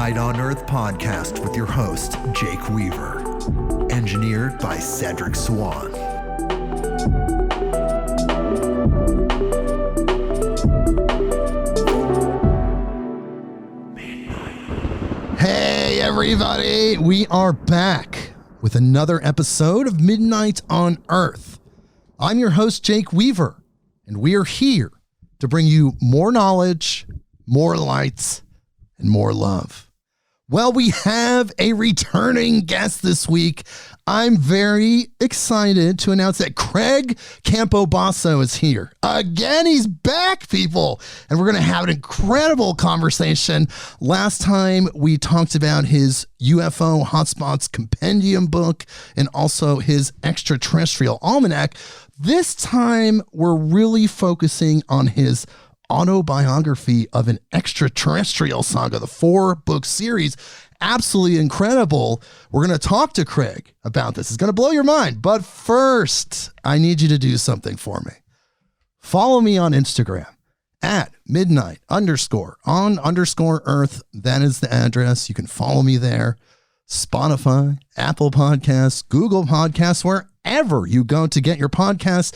Midnight on Earth podcast with your host, Jake Weaver. Engineered by Cedric Swan. Hey, everybody. We are back with another episode of Midnight on Earth. I'm your host, Jake Weaver, and we are here to bring you more knowledge, more lights, and more love. Well, we have a returning guest this week. I'm very excited to announce that Craig Campobasso is here. Again, he's back, people. And we're going to have an incredible conversation. Last time we talked about his UFO Hotspots Compendium book and also his Extraterrestrial Almanac. This time, we're really focusing on his Autobiography of an Extraterrestrial Saga, the 4-book series. Absolutely incredible. We're going to talk to Craig about this. It's going to blow your mind. But first, I need you to do something for me. Follow me on Instagram at midnight_on_earth. That is the address. You can follow me there. Spotify, Apple Podcasts, Google Podcasts, wherever you go to get your podcasts.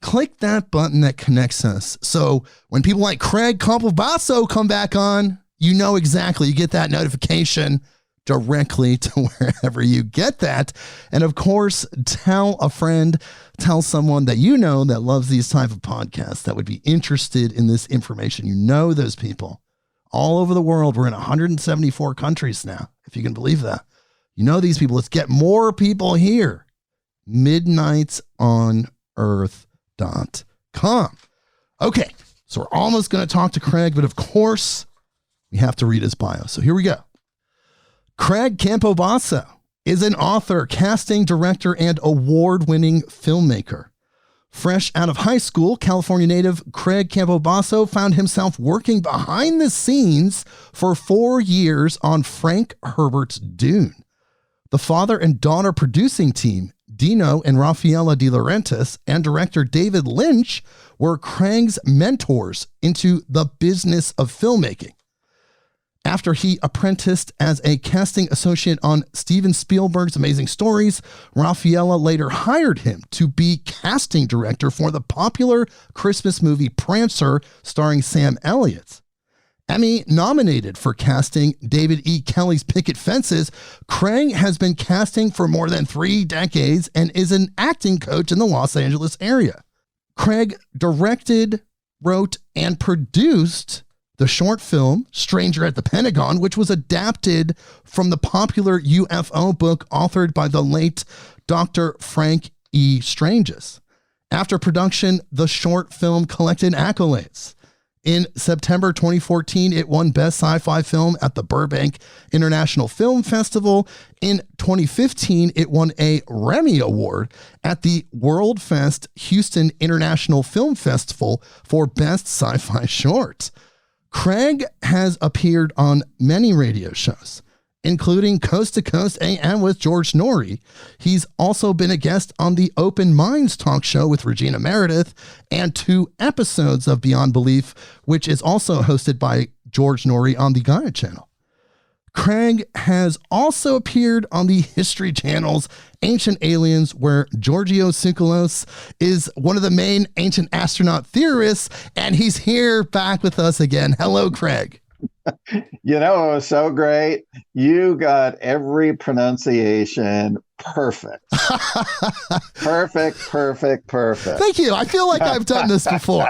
Click that button that connects us. So when people like Craig Campobasso come back on, you know exactly. You get that notification directly to wherever you get that. And of course, tell a friend, tell someone that you know that loves these type of podcasts that would be interested in this information. You know those people all over the world. We're in 174 countries now, if you can believe that. You know these people. Let's get more people here. midnightsonearth.com. Okay, so we're almost going to talk to Craig, but of course, we have to read his bio. So here we go. Craig Campobasso is an author, casting director, and award-winning filmmaker. Fresh out of high school, California native Craig Campobasso found himself working behind the scenes for 4 years on Frank Herbert's Dune. The father and daughter producing team, Dino and Raffaella De Laurentiis, and director David Lynch were Craig's mentors into the business of filmmaking. After he apprenticed as a casting associate on Steven Spielberg's Amazing Stories, Raffaella later hired him to be casting director for the popular Christmas movie Prancer, starring Sam Elliott. Emmy nominated for casting David E. Kelley's Picket Fences, Craig has been casting for more than 3 decades and is an acting coach in the Los Angeles area. Craig directed, wrote, and produced the short film Stranger at the Pentagon, which was adapted from the popular UFO book authored by the late Dr. Frank E. Stranges. After production, the short film collected accolades. In September 2014, it won Best Sci-Fi Film at the Burbank International Film Festival. In 2015, it won a Remmy Award at the World Fest Houston International Film Festival for Best Sci-Fi Short. Craig has appeared on many radio shows, including Coast to Coast AM with George Norrie. He's also been a guest on the Open Minds talk show with Regina Meredith and 2 episodes of Beyond Belief, which is also hosted by George Norrie on the Gaia channel. Craig has also appeared on the History Channel's Ancient Aliens, where Giorgio Tsoukalos is one of the main ancient astronaut theorists, and he's here back with us again. Hello, Craig. You know, it was so great. You got every pronunciation perfect. Perfect. Thank you. I feel like I've done this before.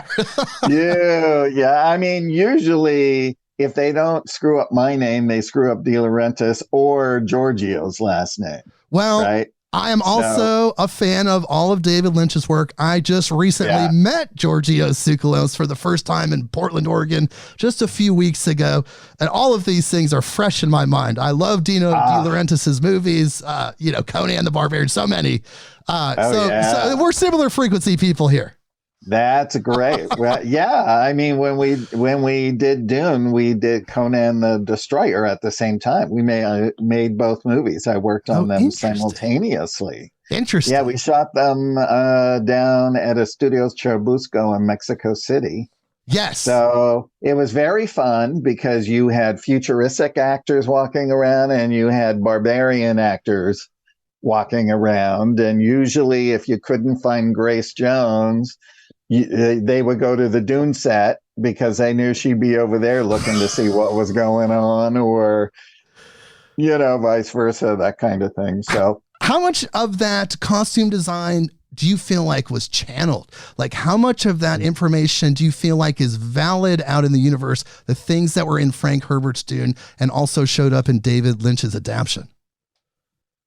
Yeah. I mean, usually if they don't screw up my name, they screw up De Laurentiis or Giorgio's last name. Well, right? I am also a fan of all of David Lynch's work. I just recently met Giorgio Tsoukalos for the first time in Portland, Oregon, just a few weeks ago. And all of these things are fresh in my mind. I love Dino De Laurentiis' movies, Conan the Barbarian, so many. So we're similar frequency people here. That's great. Well, yeah. I mean, when we did Dune, we did Conan the Destroyer at the same time. We made both movies. I worked on them simultaneously. Interesting. Yeah, we shot them down at a Studios Churubusco in Mexico City. Yes. So it was very fun because you had futuristic actors walking around and you had barbarian actors walking around. And usually, if you couldn't find Grace Jones, they would go to the Dune set because they knew she'd be over there looking to see what was going on, or, vice versa, that kind of thing. So how much of that costume design do you feel like was channeled? Like, how much of that information do you feel like is valid out in the universe, the things that were in Frank Herbert's Dune and also showed up in David Lynch's adaptation?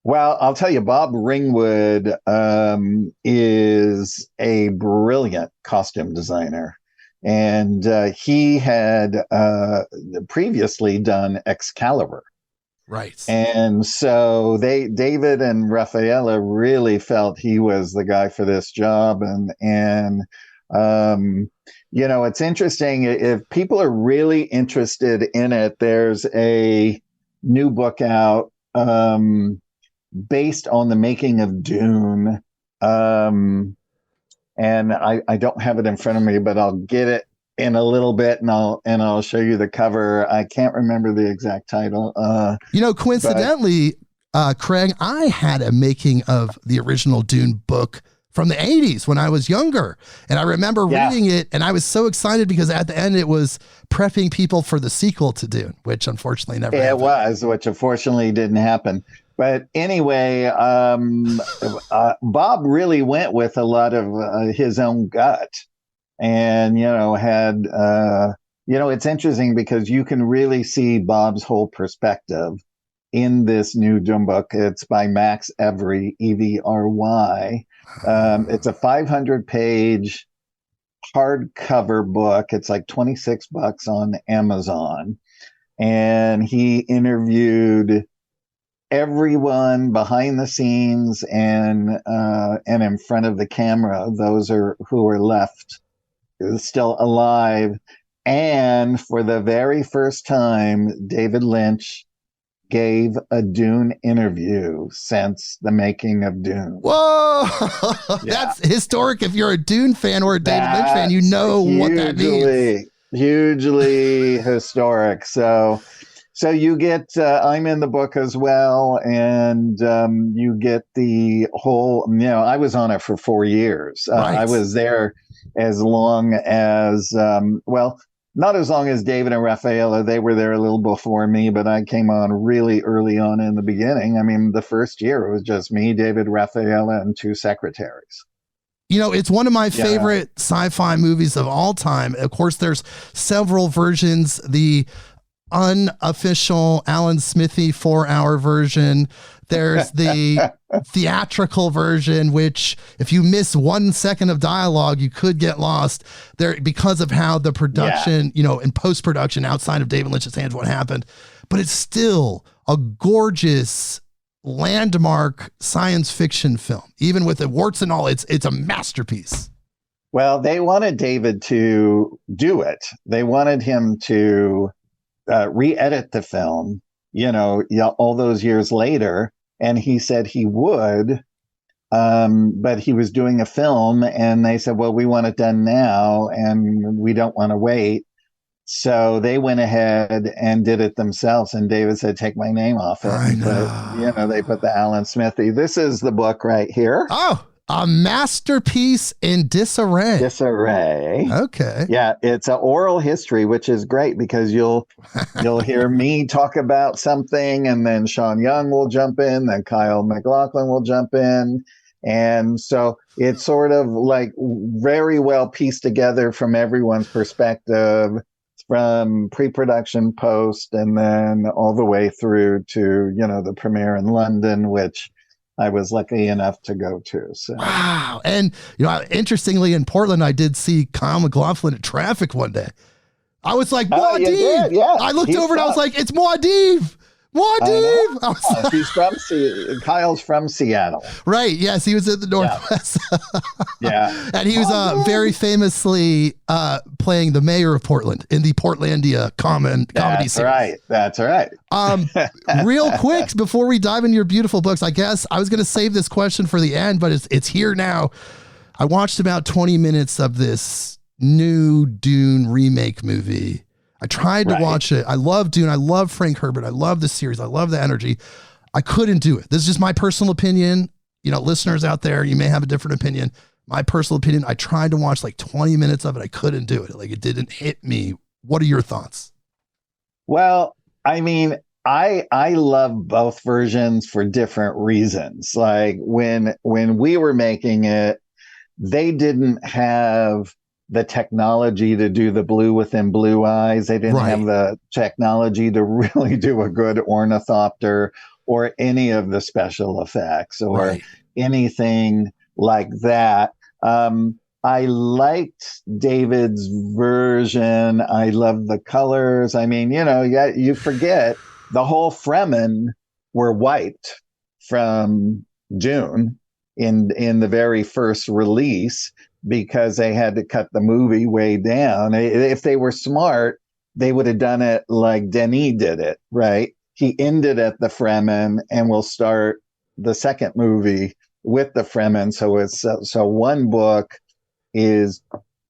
Well, I'll tell you, Bob Ringwood is a brilliant costume designer. And he had previously done Excalibur. Right. And so David and Rafaela really felt he was the guy for this job. And it's interesting. If people are really interested in it, there's a new book out based on the making of Dune. And I don't have it in front of me, but I'll get it in a little bit, and I'll show you the cover. I can't remember the exact title. Coincidentally, Craig, I had a making of the original Dune book from the 80s when I was younger. And I remember reading it, and I was so excited because at the end it was prepping people for the sequel to Dune, which unfortunately never happened. It was, which unfortunately didn't happen. But anyway, Bob really went with a lot of his own gut. And, it's interesting because you can really see Bob's whole perspective in this new Dune book. It's by Max Evry, Evry. It's a 500-page hardcover book. It's like $26 on Amazon. And he interviewed everyone behind the scenes and in front of the camera, those who are left still alive. And for the very first time, David Lynch gave a Dune interview since the making of Dune. Whoa! That's historic. If you're a Dune fan or a David Lynch fan, you know what that means. Hugely historic. So you get, I'm in the book as well, and you get the whole, I was on it for 4 years. Right. I was there as long as, not as long as David and Rafaela. They were there a little before me, but I came on really early on in the beginning. I mean, the first year it was just me, David, Rafaela, and 2 secretaries. It's one of my favorite sci-fi movies of all time. Of course, there's several versions. The unofficial Alan Smithy 4-hour version. There's the theatrical version, which if you miss 1 second of dialogue, you could get lost there because of how the production, in post-production outside of David Lynch's hands, what happened. But it's still a gorgeous landmark science fiction film. Even with the warts and all, it's a masterpiece. Well, they wanted David to do it. They wanted him to re-edit the film, all those years later. And he said he would, but he was doing a film, and they said, well, we want it done now, and we don't want to wait. So they went ahead and did it themselves. And David said, take my name off it. But, they put the Alan Smithy. This is the book right here. Oh, a masterpiece in disarray. Disarray. Okay. Yeah, it's an oral history, which is great because you'll hear me talk about something, and then Sean Young will jump in, then Kyle MacLachlan will jump in. And so it's sort of like very well pieced together from everyone's perspective, from pre-production, post, and then all the way through to, the premiere in London, which I was lucky enough to go to. So. Wow. And, interestingly, in Portland, I did see Kyle MacLachlan at Traffic one day. I was like, Muad'Dib. Yeah. I looked over and I was like, it's Muad'Dib. Muad'Dib. He's from Kyle's from Seattle. Right. Yes, he was in the Northwest. Yeah. And he was very famously playing the mayor of Portland in the Portlandia comedy series. That's right. Real quick, before we dive into your beautiful books, I guess I was going to save this question for the end, but it's here now. I watched about 20 minutes of this new Dune remake movie. I tried to watch it. I love Dune. I love Frank Herbert. I love the series. I love the energy. I couldn't do it. This is just my personal opinion. You know, listeners out there, you may have a different opinion. My personal opinion, I tried to watch like 20 minutes of it. I couldn't do it. Like, it didn't hit me. What are your thoughts? Well, I mean, I love both versions for different reasons. Like when we were making it, they didn't have the technology to do the blue within blue eyes. They didn't have the technology to really do a good ornithopter or any of the special effects or anything like that. I liked David's version. I love the colors. I mean, you forget the whole Fremen were wiped from Dune in the very first release because they had to cut the movie way down. If they were smart, they would have done it like Denis did it, right? He ended at the Fremen and will start the second movie with the Fremen. So one book is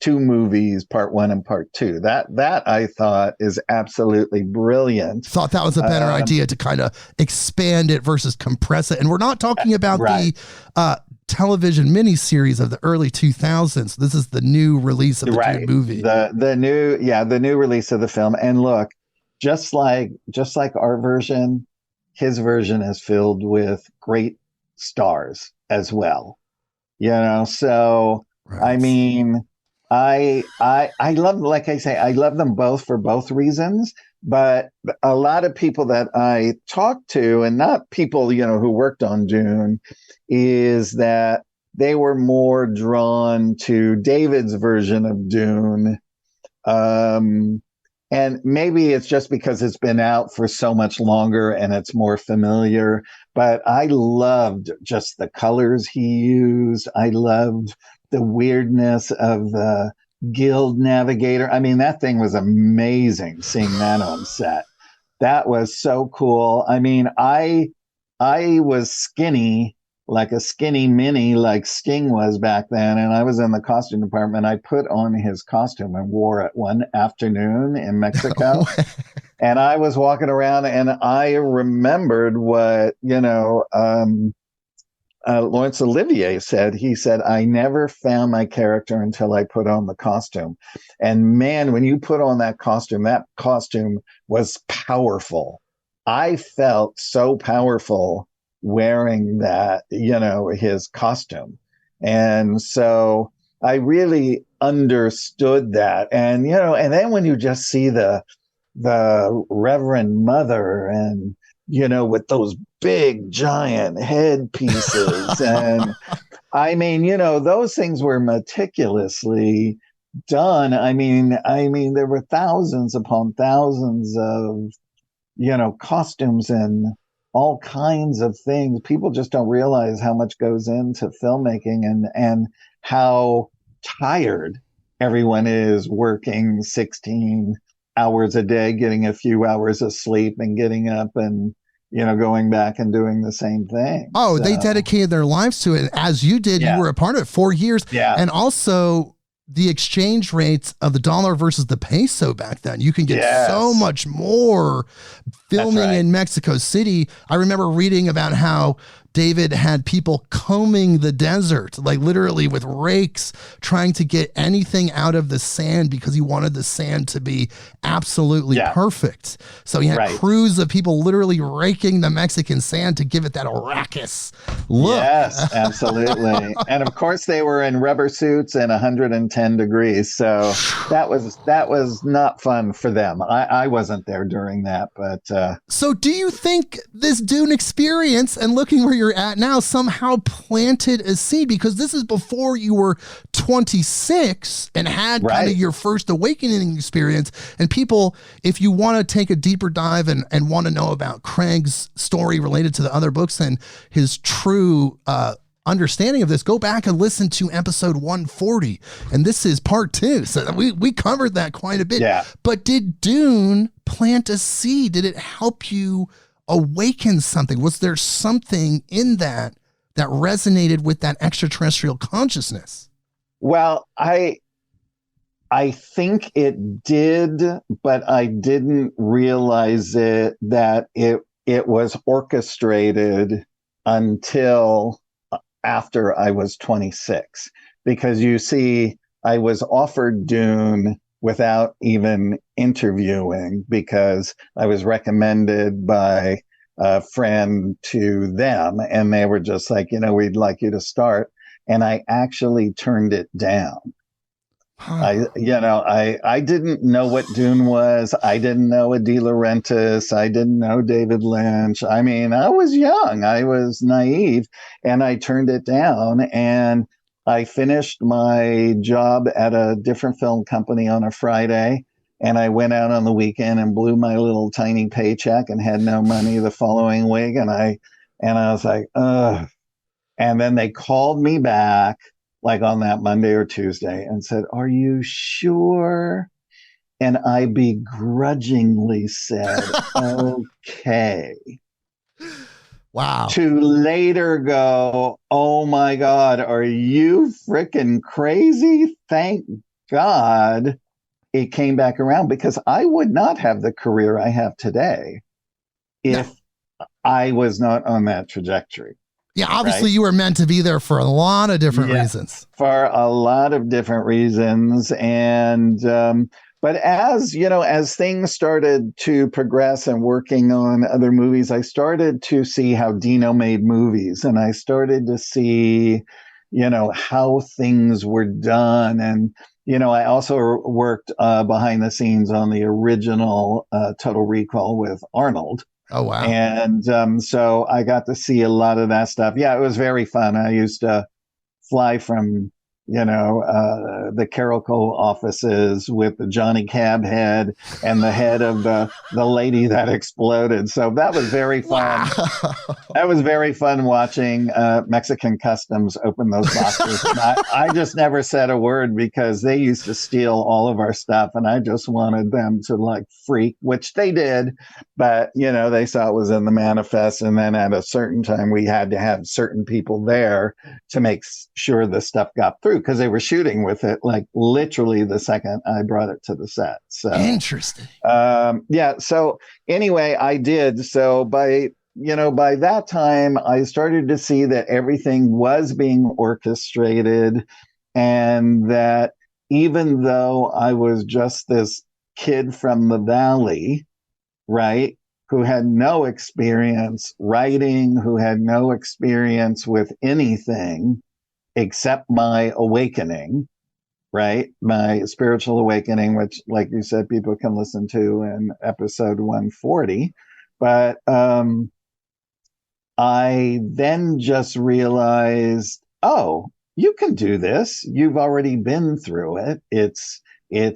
two movies, part one and part two. That I thought is absolutely brilliant. Thought that was a better idea to kind of expand it versus compress it. And we're not talking about the television miniseries of the early 2000s. This is the new release of the Dune movie. The new release of the film. And look, just like our version, his version is filled with great stars as well. So I mean, I love, like I say, I love them both for both reasons. But a lot of people that I talked to, and not people, who worked on Dune, is that they were more drawn to David's version of Dune. And maybe it's just because it's been out for so much longer and it's more familiar. But I loved just the colors he used. I loved the weirdness of the Guild Navigator. I mean, that thing was amazing, seeing that on set. That was so cool. I mean, I was skinny, like a skinny mini, like Sting was back then. And I was in the costume department. I put on his costume and wore it one afternoon in Mexico. And I was walking around and I remembered what, Laurence Olivier said. He said, I never found my character until I put on the costume. And man, when you put on that costume was powerful. I felt so powerful wearing that, his costume. And so I really understood that. And, and then when you just see the Reverend Mother and, with those big giant head pieces. And I mean, those things were meticulously done. I mean, there were thousands upon thousands of, costumes and all kinds of things. People just don't realize how much goes into filmmaking and how tired everyone is working 16 hours a day, getting a few hours of sleep and getting up and, going back and doing the same thing. Oh, so they dedicated their lives to it. As you did, you were a part of it 4 years. Yeah. And also the exchange rates of the dollar versus the peso back then. You can get so much more filming in Mexico City. I remember reading about how David had people combing the desert, like literally with rakes, trying to get anything out of the sand because he wanted the sand to be absolutely perfect. So he had crews of people literally raking the Mexican sand to give it that Arrakis look. Yes, absolutely. And of course they were in rubber suits and 110 degrees. So that was not fun for them. I wasn't there during that, but so do you think this Dune experience and looking where you're at now somehow planted a seed? Because this is before you were 26 and had kind of your first awakening experience. And people, if you want to take a deeper dive and want to know about Craig's story related to the other books and his true understanding of this, go back and listen to episode 140. And this is part 2. So we covered that quite a bit. Yeah. But did Dune plant a seed? Did it help you awaken something? Was there something in that resonated with that extraterrestrial consciousness? Well, I think it did, but I didn't realize that it was orchestrated until after I was 26. Because you see, I was offered Dune without even interviewing because I was recommended by a friend to them, and they were just like, we'd like you to start. And I actually turned it down. I didn't know what Dune was. I didn't know a De Laurentiis. I didn't know David Lynch. I mean, I was young. I was naive, and I turned it down. And I finished my job at a different film company on a Friday, and I went out on the weekend and blew my little tiny paycheck and had no money the following week. And I was like, ugh. And then they called me back like on that Monday or Tuesday and said, "Are you sure?" And I begrudgingly said, "Okay." Wow. To later go, "Oh my God, are you freaking crazy?" Thank God it came back around, because I would not have the career I have today if I was not on that trajectory. Yeah, obviously you were meant to be there for a lot of different reasons. For a lot of different reasons. And, but as things started to progress and working on other movies, I started to see how Dino made movies, and I started to see, how things were done. And, I also worked behind the scenes on the original Total Recall with Arnold. Oh, wow. And so I got to see a lot of that stuff. Yeah, it was very fun. I used to fly from, the Carol Cole offices with the Johnny Cab head and the head of the lady that exploded. So that was very fun. Wow. That was very fun watching Mexican Customs open those boxes. And I just never said a word because they used to steal all of our stuff, and I just wanted them to freak, which they did. But, they saw it was in the manifest. And then at a certain time, we had to have certain people there to make sure the stuff got through, because they were shooting with it literally the second I brought it to the set. So interesting. So anyway, I did. So by that time, I started to see that everything was being orchestrated, and that even though I was just this kid from the valley, right, who had no experience writing, who had no experience with anything except my awakening, right? My spiritual awakening, which, like you said, people can listen to in episode 140. But I then just realized, oh, you can do this. You've already been through it. It's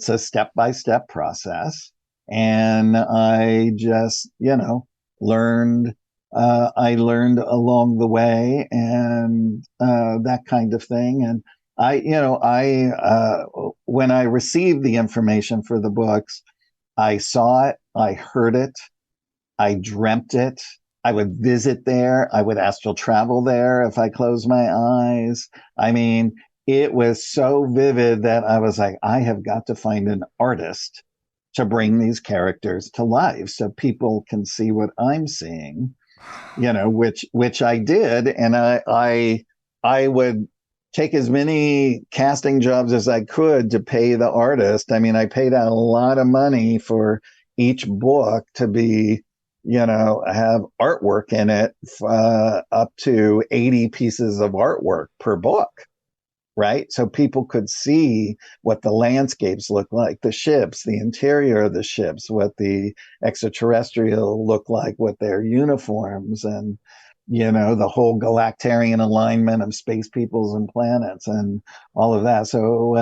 a step-by-step process. And I just, learned. I learned along the way, and that kind of thing. And when I received the information for the books, I saw it, I heard it, I dreamt it. I would visit there. I would astral travel there if I closed my eyes. I mean, it was so vivid that I was like, I have got to find an artist to bring these characters to life so people can see what I'm seeing, which I did. And I would take as many casting jobs as I could to pay the artist. I mean, I paid out a lot of money for each book to be, have artwork in it, up to 80 pieces of artwork per book. Right. So people could see what the landscapes look like, the ships, the interior of the ships, what the extraterrestrial look like with their uniforms, and, the whole galactarian alignment of space peoples and planets and all of that. So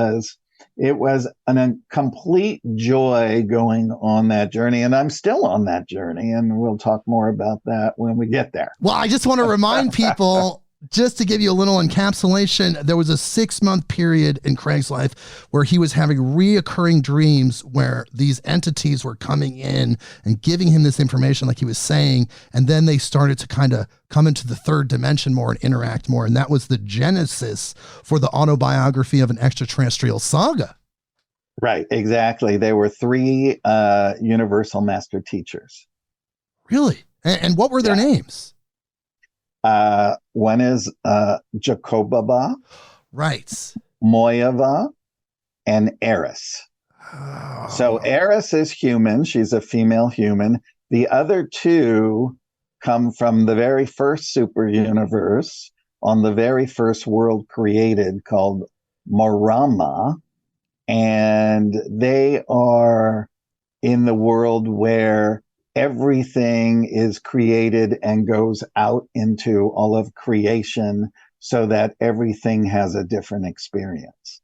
it was a complete joy going on that journey. And I'm still on that journey. And we'll talk more about that when we get there. Well, I just want to remind people, just to give you a little encapsulation, there was a 6-month period in Craig's life where he was having reoccurring dreams where these entities were coming in and giving him this information, like he was saying, and then they started to kind of come into the third dimension more and interact more. And that was the genesis for the Autobiography of an Extraterrestrial Saga. Right, exactly. They were three universal master teachers. Really? And what were their Yeah. names? One is Jacobaba, Right. Moyava, and Eris. So Oh. Eris is human. She's a female human. The other two come from the very first super universe on the very first world created called Marama. And they are in the world where everything is created and goes out into all of creation so that everything has a different experience.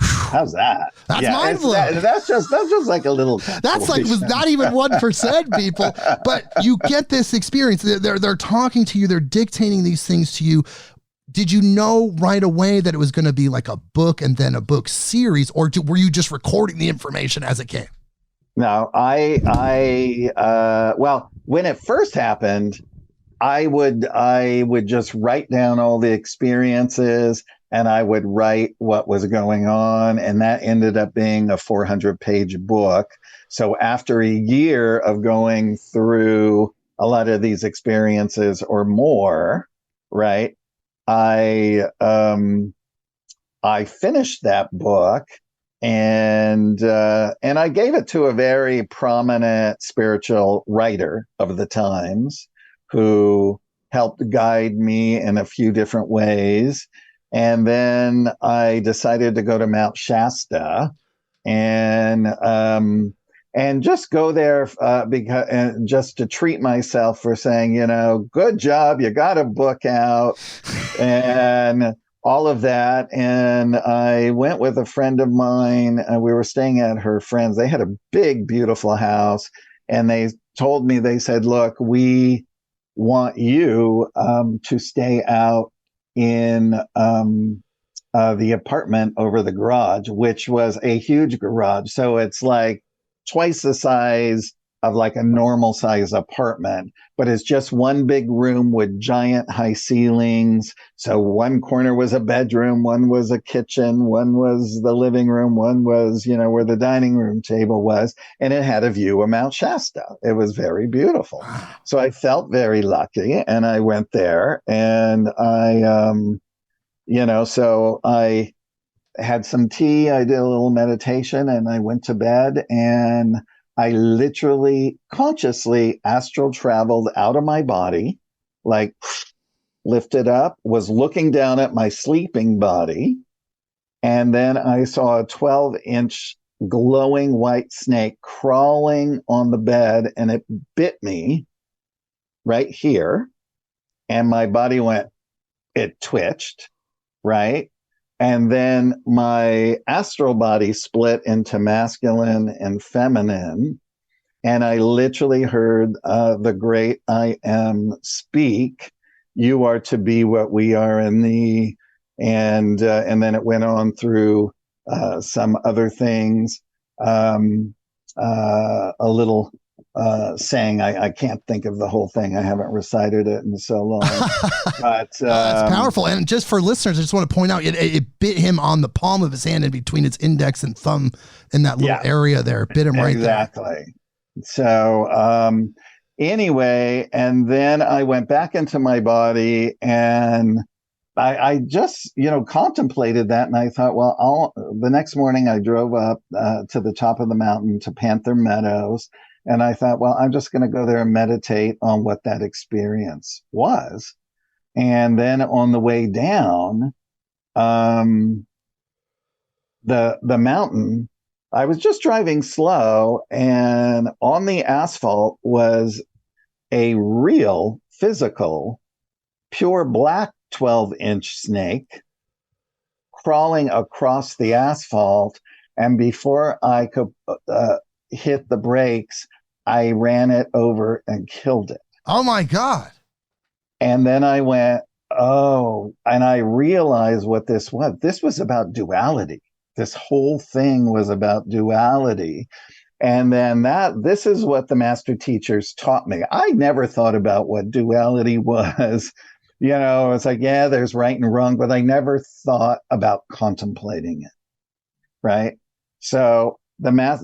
How's that? That's Yeah, mind blowing. that's just like a little. That's like was not even 1%, people. But you get this experience. They're talking to you. They're dictating these things to you. Did you know right away that it was going to be like a book and then a book series, or were you just recording the information as it came? No, well, when it first happened, I would just write down all the experiences and I would write what was going on. And that ended up being a 400-page book. So after a year of going through a lot of these experiences or more, right, I finished that book and I gave it to a very prominent spiritual writer of the times who helped guide me in a few different ways. And then I decided to go to Mount Shasta and just go there because and just to treat myself for saying, good job, you got a book out, and all of that. And I went with a friend of mine, and we were staying at her friend's. They had a big, beautiful house, and they told me, they said, look, we want you to stay out in the apartment over the garage, which was a huge garage. So it's like twice the size of like a normal size apartment, but it's just one big room with giant high ceilings. So one corner was a bedroom, one was a kitchen, one was the living room, one was, where the dining room table was, and it had a view of Mount Shasta. It was very beautiful. So I felt very lucky, and I went there, and so I had some tea, I did a little meditation, and I went to bed, and I literally consciously astral traveled out of my body, like lifted up, was looking down at my sleeping body. And then I saw a 12-inch glowing white snake crawling on the bed, and it bit me right here. And my body it twitched, right? And then my astral body split into masculine and feminine. And I literally heard the great I Am speak, you are to be what we are in thee. And then it went on through some other things, a little saying, I can't think of the whole thing. I haven't recited it in so long. But that's powerful. And just for listeners, I just want to point out, it bit him on the palm of his hand and between its index and thumb in that little area there. It bit him right there. Exactly. So anyway, and then I went back into my body, and I just, contemplated that. And I thought, well, the next morning I drove up to the top of the mountain to Panther Meadows. And I thought, well, I'm just going to go there and meditate on what that experience was. And then on the way down the mountain, I was just driving slow, and on the asphalt was a real physical, pure black 12-inch snake crawling across the asphalt. And before I could hit the brakes, I ran it over and killed it. Oh my God. And then I went, oh, and I realized what this was. This was about duality. This whole thing was about duality. And then this is what the master teachers taught me. I never thought about what duality was. It's like, yeah, there's right and wrong, but I never thought about contemplating it. Right. So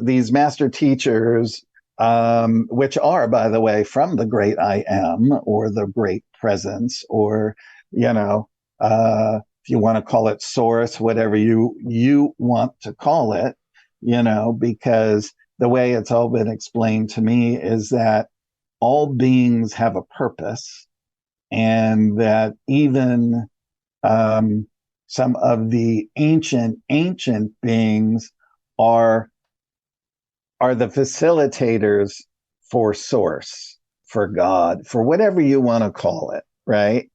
these master teachers, which are, by the way, from the great I am, or the great presence, or, if you want to call it source, whatever you want to call it, because the way it's all been explained to me is that all beings have a purpose, and that even some of the ancient beings are the facilitators for source, for God, for whatever you want to call it, right?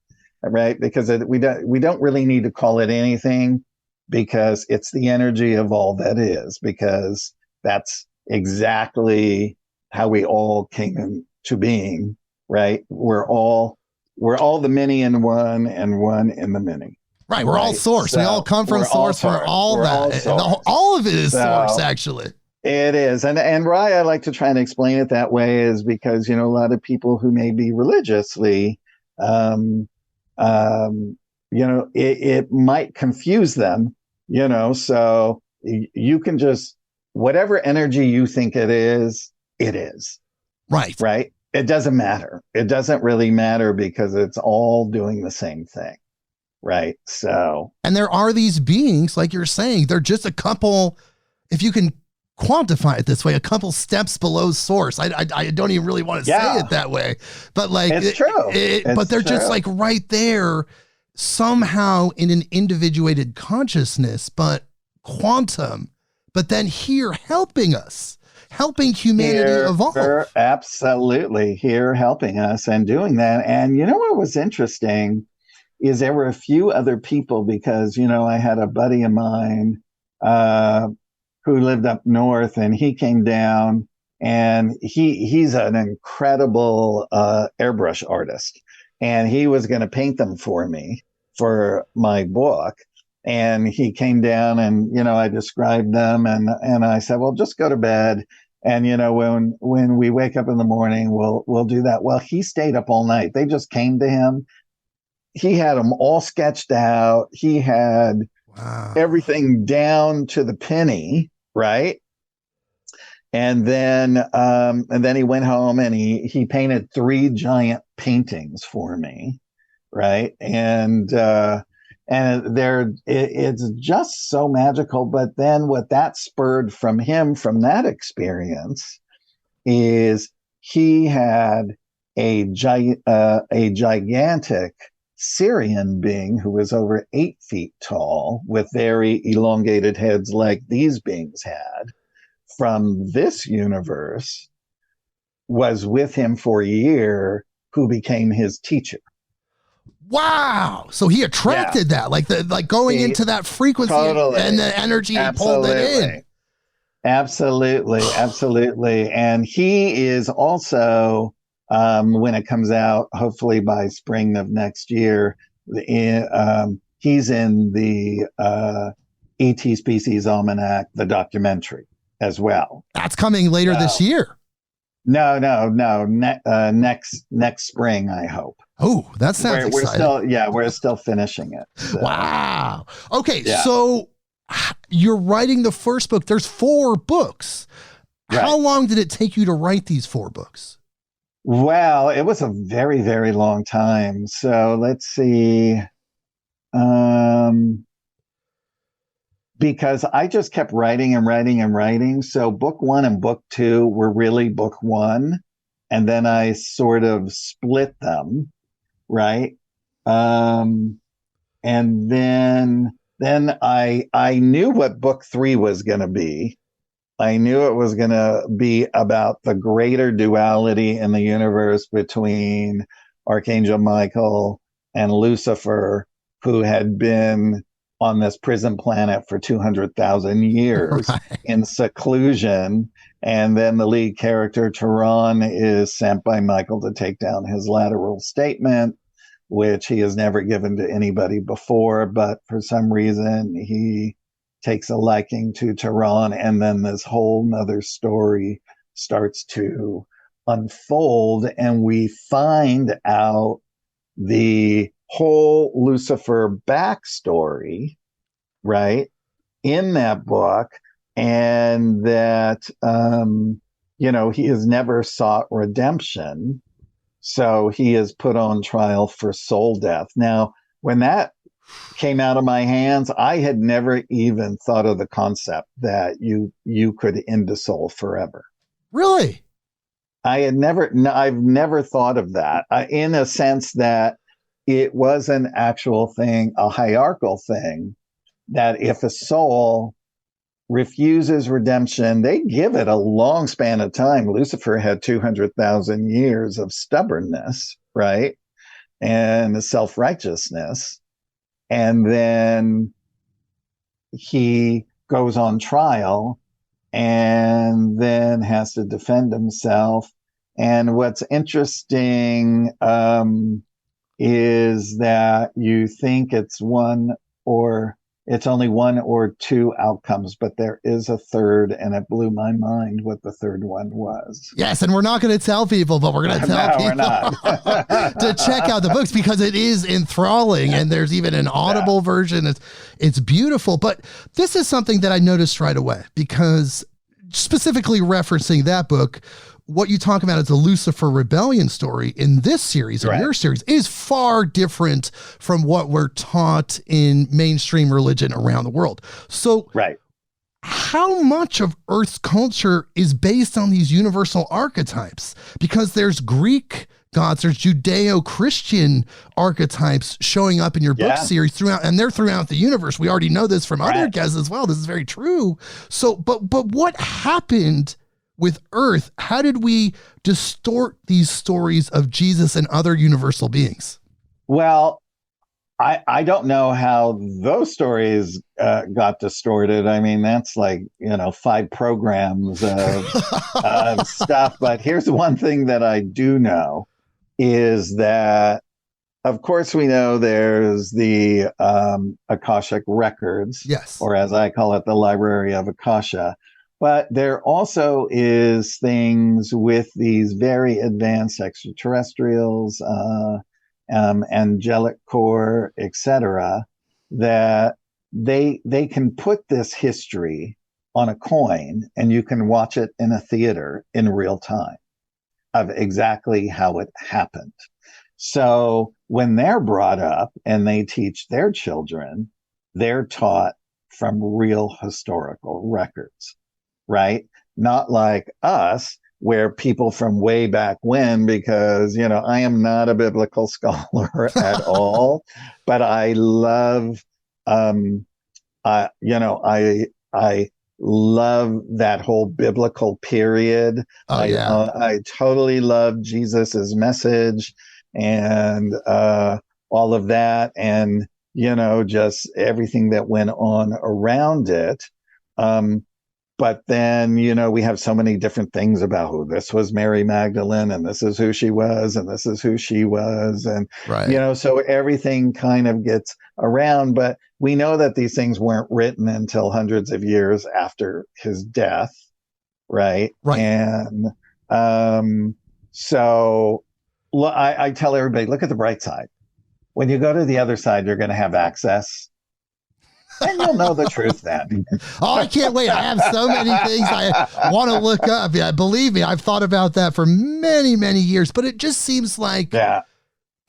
Right? Because we don't really need to call it anything, because it's the energy of all that is, because that's exactly how we all came into being, right? We're all the many in one, and one in the many. Right. We're all source. So we all come from source. We're all that. All of it is source, actually. It is. And why I like to try and explain it that way is because, a lot of people who may be religiously, it might confuse them, so you can just, whatever energy you think it is, it is. Right. Right. It doesn't matter. It doesn't really matter, because it's all doing the same thing. Right. So. And there are these beings, like you're saying, they're just a couple, if you can quantify it this way, a couple steps below source. I don't even really want to say it that way, but like, it's true. But they're just like right there somehow in an individuated consciousness, but quantum, but then here helping us, helping humanity evolve. Absolutely. Here helping us and doing that. And what was interesting is there were a few other people, because, I had a buddy of mine who lived up north, and he came down, and he's an incredible airbrush artist, and he was going to paint them for me for my book. And he came down, and, I described them, and I said, well, just go to bed. And, when we wake up in the morning, we'll do that. Well, he stayed up all night. They just came to him. He had them all sketched out. He had everything down to the penny, right? And then he went home, and he painted 3 giant paintings for me, right? And it's just so magical. But then what that spurred from him, from that experience, is he had a gigantic Syrian being who was over 8 feet tall, with very elongated heads like these beings had, from this universe, was with him for a year, who became his teacher. Wow. So he attracted that, like going into that frequency, and the energy, he pulled it in. Absolutely. And he is also, when it comes out, hopefully by spring of next year, he's in the ET Species Almanac, the documentary, as well. That's coming later this year. No. Next spring, I hope. Oh, that sounds exciting. We're still finishing it. So. Wow. Okay, so you're writing the first book. There's 4 books. Right. How long did it take you to write these 4 books? Well, it was a very, very long time. So let's see. Because I just kept writing and writing and writing. So book 1 and book 2 were really book 1. And then I sort of split them, right? And then I knew what book 3 was going to be. I knew it was going to be about the greater duality in the universe between Archangel Michael and Lucifer, who had been on this prison planet for 200,000 years in seclusion. And then the lead character, Tehran, is sent by Michael to take down his lateral statement, which he has never given to anybody before. But for some reason, he takes a liking to Tehran. And then this whole nother story starts to unfold. And we find out the whole Lucifer backstory, right, in that book. and that, he has never sought redemption. So he is put on trial for soul death. Now, when that came out of my hands, I had never even thought of the concept that you could end a soul forever. Really? I've never thought of that, in a sense that it was an actual thing, a hierarchical thing, that if a soul refuses redemption, they give it a long span of time. Lucifer had 200,000 years of stubbornness, right? And self-righteousness. And then he goes on trial and then has to defend himself. And what's interesting is that you think it's only one or two outcomes, but there is a third, and it blew my mind what the third one was. Yes, and we're not going to tell people, but we're going to tell people to check out the books because it is enthralling, and there's even an Audible version. It's beautiful, but this is something that I noticed right away because specifically referencing that book, what you talk about is the Lucifer rebellion story in this series, or your series, is far different from what we're taught in mainstream religion around the world. So how much of Earth's culture is based on these universal archetypes? Because there's Greek gods, there's Judeo-Christian archetypes showing up in your book series throughout, and they're throughout the universe. We already know this from other guests as well. This is very true. So, but what happened with Earth? How did we distort these stories of Jesus and other universal beings? Well, I don't know how those stories got distorted. I mean, that's like, 5 programs of stuff. But here's one thing that I do know is that, of course, we know there's the Akashic records, or as I call it, the Library of Akasha. But there also is things with these very advanced extraterrestrials, angelic core, etc., that they can put this history on a coin, and you can watch it in a theater in real time of exactly how it happened. So when they're brought up and they teach their children, they're taught from real historical records. Right? Not like us, where people from way back when, because, I am not a biblical scholar at all, but I love, I love that whole biblical period. I totally love Jesus's message and all of that. And, just everything that went on around it. But then, we have so many different things about who this was Mary Magdalene, and this is who she was, and this is who she was. And, so everything kind of gets around. But we know that these things weren't written until hundreds of years after his death. Right. And so I tell everybody, look at the bright side. When you go to the other side, you're going to have access. And you'll know the truth then. Oh, I can't wait. I have so many things I want to look up. Yeah, believe me, I've thought about that for many, many years, but it just seems like, and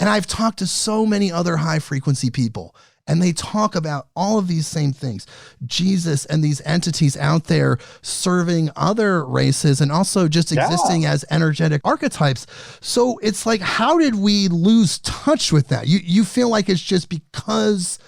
I've talked to so many other high frequency people, and they talk about all of these same things, Jesus and these entities out there serving other races and also just existing as energetic archetypes. So it's like, how did we lose touch with that? You feel like it's just because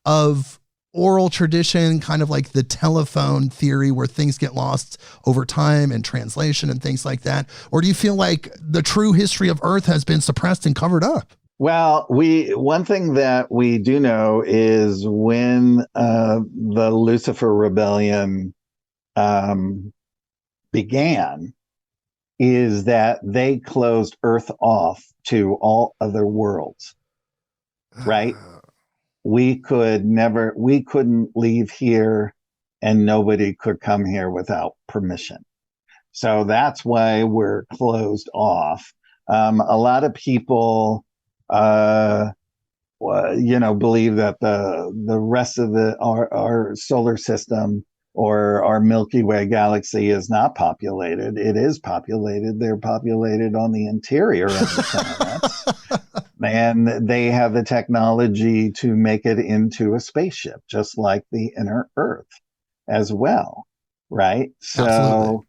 of oral tradition, kind of like the telephone theory where things get lost over time and translation and things like that? Or do you feel like the true history of Earth has been suppressed and covered up? Well, one thing that we do know is when the Lucifer rebellion began, is that they closed Earth off to all other worlds, right? We couldn't leave here, and nobody could come here without permission. So that's why we're closed off. A lot of people, believe that the rest of our solar system or our Milky Way galaxy is not populated. It is populated. They're populated on the interior of the planets. And they have the technology to make it into a spaceship, just like the inner Earth as well. Right? So, Absolutely.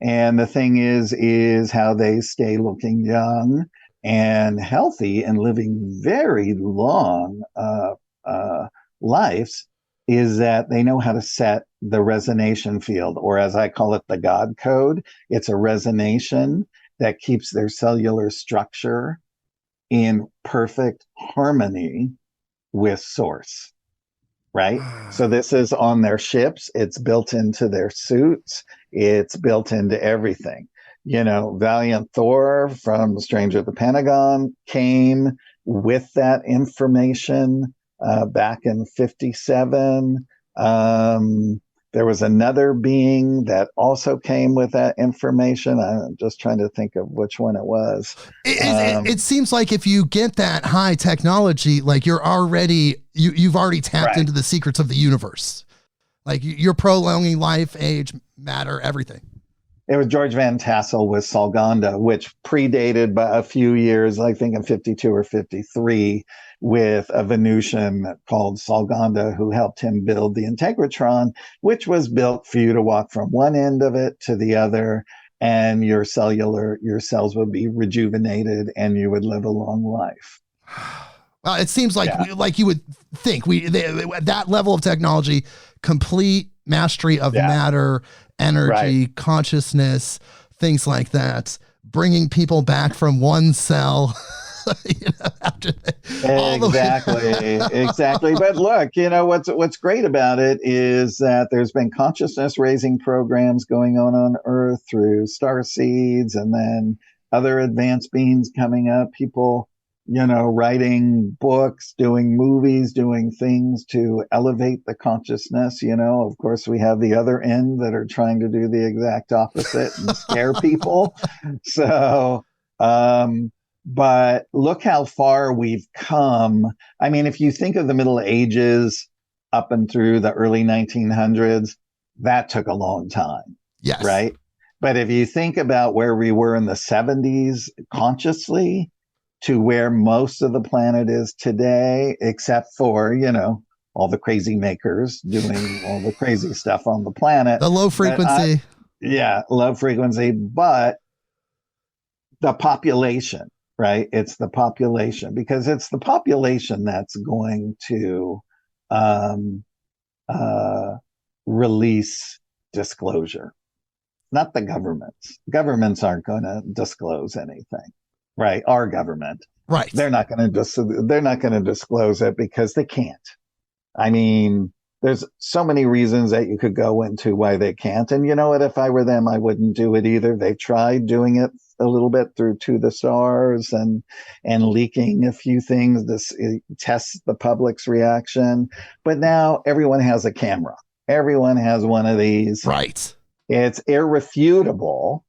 and the thing is how they stay looking young and healthy and living very long lives is that they know how to set the resonation field, or as I call it, the God code. It's a resonation that keeps their cellular structure in perfect harmony with source, right? So this is on their ships. It's built into their suits. It's built into everything. You know, Valiant Thor from Stranger of the Pentagon came with that information back in 57. There was another being that also came with that information. I'm just trying to think of which one it was. It seems like if you get that high technology, like you've already tapped Right. into the secrets of the universe. Like you're prolonging life, age, matter, everything. It was George Van Tassel with Salganda, which predated by a few years, I think in 52 or 53, with a Venusian called Salganda, who helped him build the Integratron, which was built for you to walk from one end of it to the other, and your cells would be rejuvenated and you would live a long life. Well, it seems like like you would think that level of technology, complete mastery of matter, energy, consciousness, things like that, bringing people back from one cell. Exactly. But look, you know, what's great about it is that there's been consciousness raising programs going on Earth through star seeds, and then other advanced beings coming up, people, you know, writing books, doing movies, doing things to elevate the consciousness. You know, of course, we have the other end that are trying to do the exact opposite and scare people. So, but look how far we've come. I mean, if you think of the Middle Ages up and through the early 1900s, that took a long time. Yes. Right. But if you think about where we were in the 70s consciously, to where most of the planet is today, except for, you know, all the crazy makers doing all the crazy stuff on the planet. The low frequency. Low frequency, but the population, right? It's the population, because it's the population that's going to release disclosure, not the governments. Governments aren't going to disclose anything. Right, our government. Right. They're not going to disclose it because they can't. I mean, there's so many reasons that you could go into why they can't. And you know what? If I were them, I wouldn't do it either. They tried doing it a little bit through To the Stars and leaking a few things to test the public's reaction. But now everyone has a camera. Everyone has one of these. Right. It's irrefutable.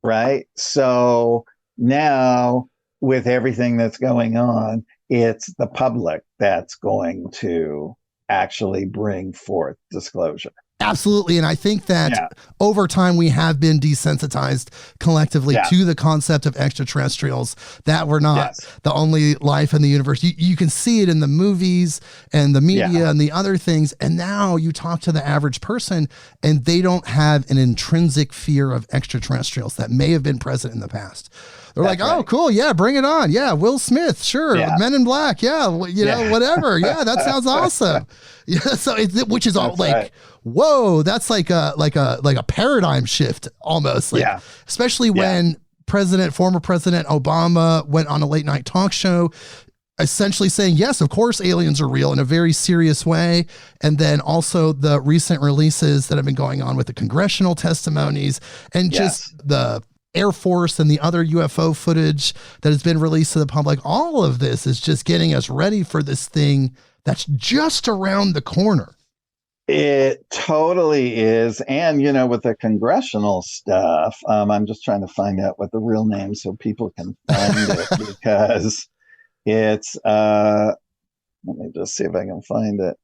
Right. So now, with everything that's going on, it's the public that's going to actually bring forth disclosure. Absolutely. And I think that over time we have been desensitized collectively to the concept of extraterrestrials, that we're not the only life in the universe. You can see it in the movies and the media and the other things. And now you talk to the average person and they don't have an intrinsic fear of extraterrestrials that may have been present in the past. They're like, oh, cool. Yeah, bring it on. Yeah, Will Smith. Sure. Men in Black. Yeah, you know, whatever. Yeah, that sounds awesome. Yeah, so which is all like, whoa, that's like a paradigm shift almost. Like, especially when former President Obama went on a late night talk show, essentially saying, yes, of course, aliens are real in a very serious way. And then also the recent releases that have been going on with the congressional testimonies and just the Air Force and the other UFO footage that has been released to the public. All of this is just getting us ready for this thing that's just around the corner. It totally is. And, you know, with the congressional stuff, I'm just trying to find out what the real name so people can find it, because it's, let me just see if I can find it.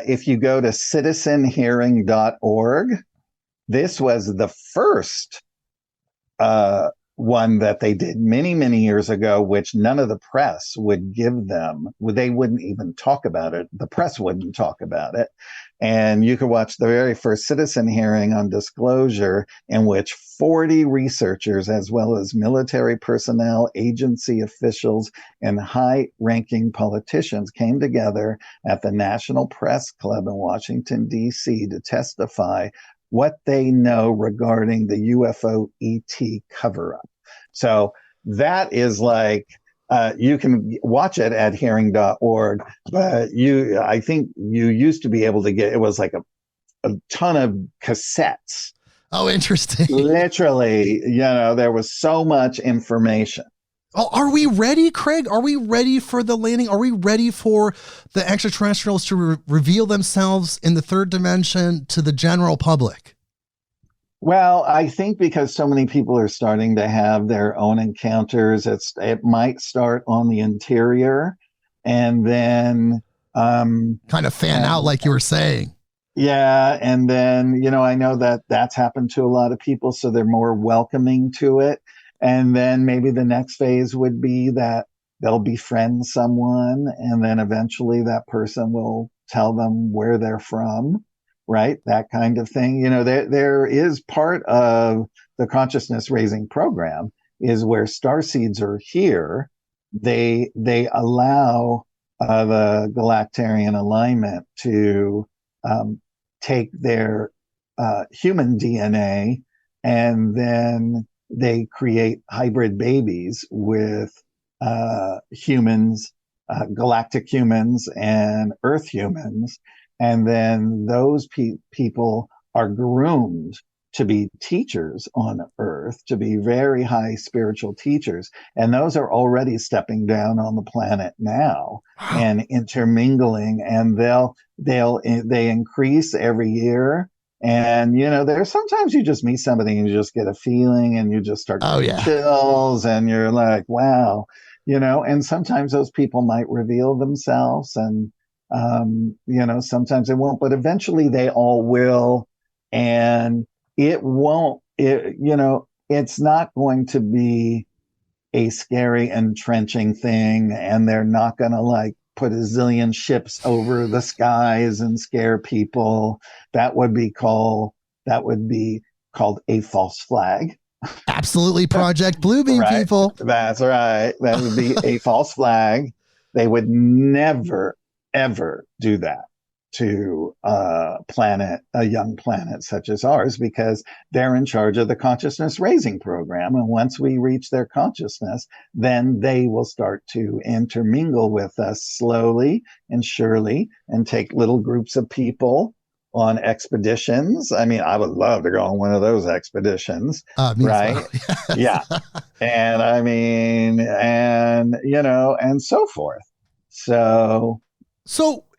if you go to citizenhearing.org, this was the first one that they did many, many years ago, which none of the press would give them. They wouldn't even talk about it. The press wouldn't talk about it. And you could watch the very first citizen hearing on disclosure, in which 40 researchers, as well as military personnel, agency officials, and high-ranking politicians came together at the National Press Club in Washington, D.C. to testify what they know regarding the UFO ET cover-up. So that is like, you can watch it at hearing.org, but I think you used to be able to get, it was like a ton of cassettes. Oh, interesting. Literally, there was so much information. Oh, are we ready, Craig? Are we ready for the landing? Are we ready for the extraterrestrials to reveal themselves in the third dimension to the general public? Well, I think because so many people are starting to have their own encounters, it might start on the interior and then kind of fan out, like you were saying. Yeah. And then, I know that that's happened to a lot of people, so they're more welcoming to it. And then maybe the next phase would be that they'll befriend someone, and then eventually that person will tell them where they're from, right? That kind of thing. There is part of the consciousness raising program is where starseeds are here. They allow the Galactarian alignment to take their human DNA, and then they create hybrid babies with humans, galactic humans and Earth humans. And then those people are groomed to be teachers on Earth, to be very high spiritual teachers. And those are already stepping down on the planet now and intermingling, and they increase every year. And, there's sometimes you just meet somebody and you just get a feeling and you just start getting chills, and you're like, wow, and sometimes those people might reveal themselves, and, sometimes they won't, but eventually they all will. And it won't, it's not going to be a scary, entrenching thing. And they're not going to put a zillion ships over the skies and scare people. That would be called a false flag. Absolutely. Project Bluebeam, right. people. That's right. That would be a false flag. They would never, ever do that to a young planet such as ours, because they're in charge of the consciousness raising program. And once we reach their consciousness, then they will start to intermingle with us slowly and surely, and take little groups of people on expeditions. I mean, I would love to go on one of those expeditions, right? Well. Yeah. And I mean, and so forth. So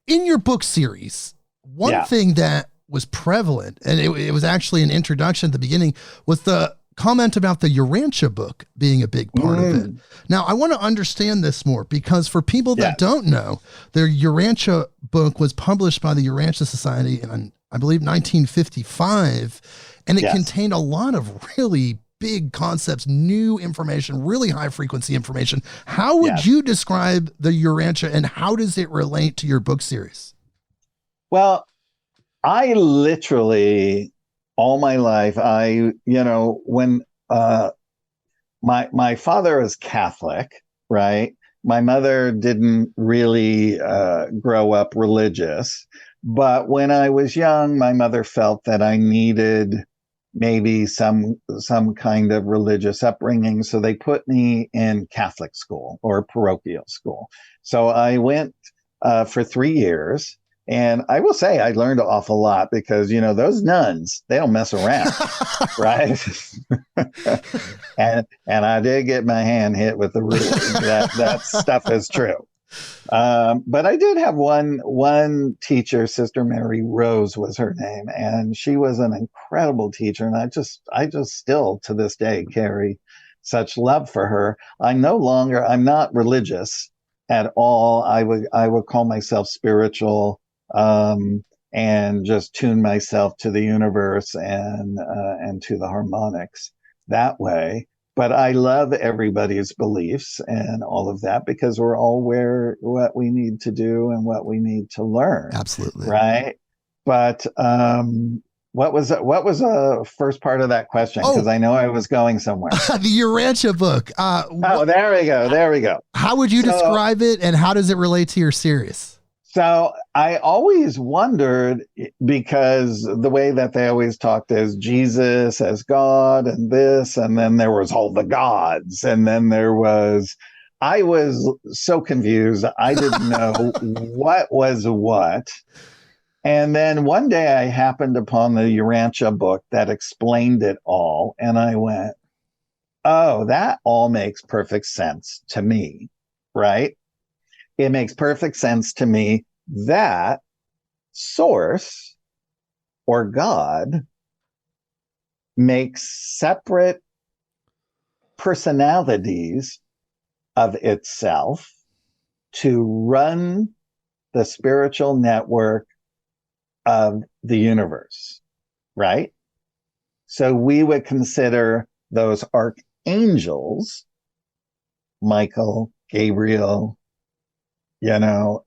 in your book series, one thing that was prevalent, and it was actually an introduction at the beginning, was the comment about the Urantia book being a big part of it. Now, I want to understand this more, because for people that don't know, the Urantia book was published by the Urantia Society in, I believe, 1955, and it contained a lot of really big concepts, new information, really high frequency information. How would you describe the Urantia, and how does it relate to your book series? Well, I literally, all my life, when my father is Catholic, right? My mother didn't really grow up religious, but when I was young, my mother felt that I needed maybe some kind of religious upbringing. So they put me in Catholic school or parochial school. So I went for 3 years. And I will say I learned an awful lot, because, those nuns, they don't mess around, right? and I did get my hand hit with the ruler. That stuff is true. But I did have one teacher, Sister Mary Rose was her name, and she was an incredible teacher. And I just still to this day carry such love for her. I'm not religious at all. I would call myself spiritual. and just tune myself to the universe and to the harmonics that way. But I love everybody's beliefs and all of that because we're all aware what we need to do and what we need to learn. Absolutely. Right. But what was the first part of that question? Because I know I was going somewhere. The Urantia book. There we go. There we go. How would you describe it, and how does it relate to your series? So I always wondered, because the way that they always talked as Jesus, as God, and this, and then there was all the gods, and then I was so confused. I didn't know what was what. And then one day I happened upon the Urantia book that explained it all. And I went, oh, that all makes perfect sense to me, right? It makes perfect sense to me that source or God makes separate personalities of itself to run the spiritual network of the universe, right? So we would consider those archangels, Michael, Gabriel, Uriel,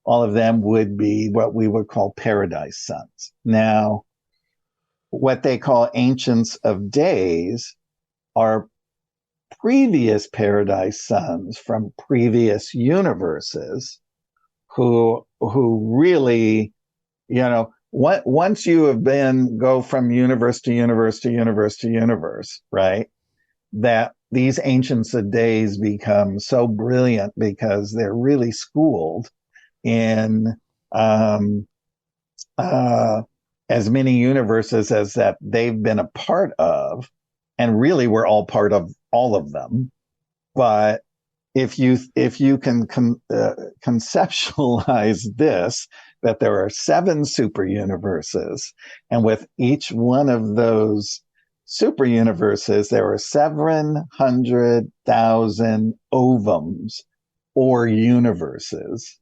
all of them would be what we would call paradise sons. Now, what they call ancients of days are previous paradise sons from previous universes who really, once you have go from universe to universe to universe to universe, right? That these ancients of days become so brilliant because they're really schooled in as many universes as that they've been a part of, and really we're all part of all of them. But if you can conceptualize this, that there are 7 super universes, and with each one of those super universes, there are 700,000 ovums or universes.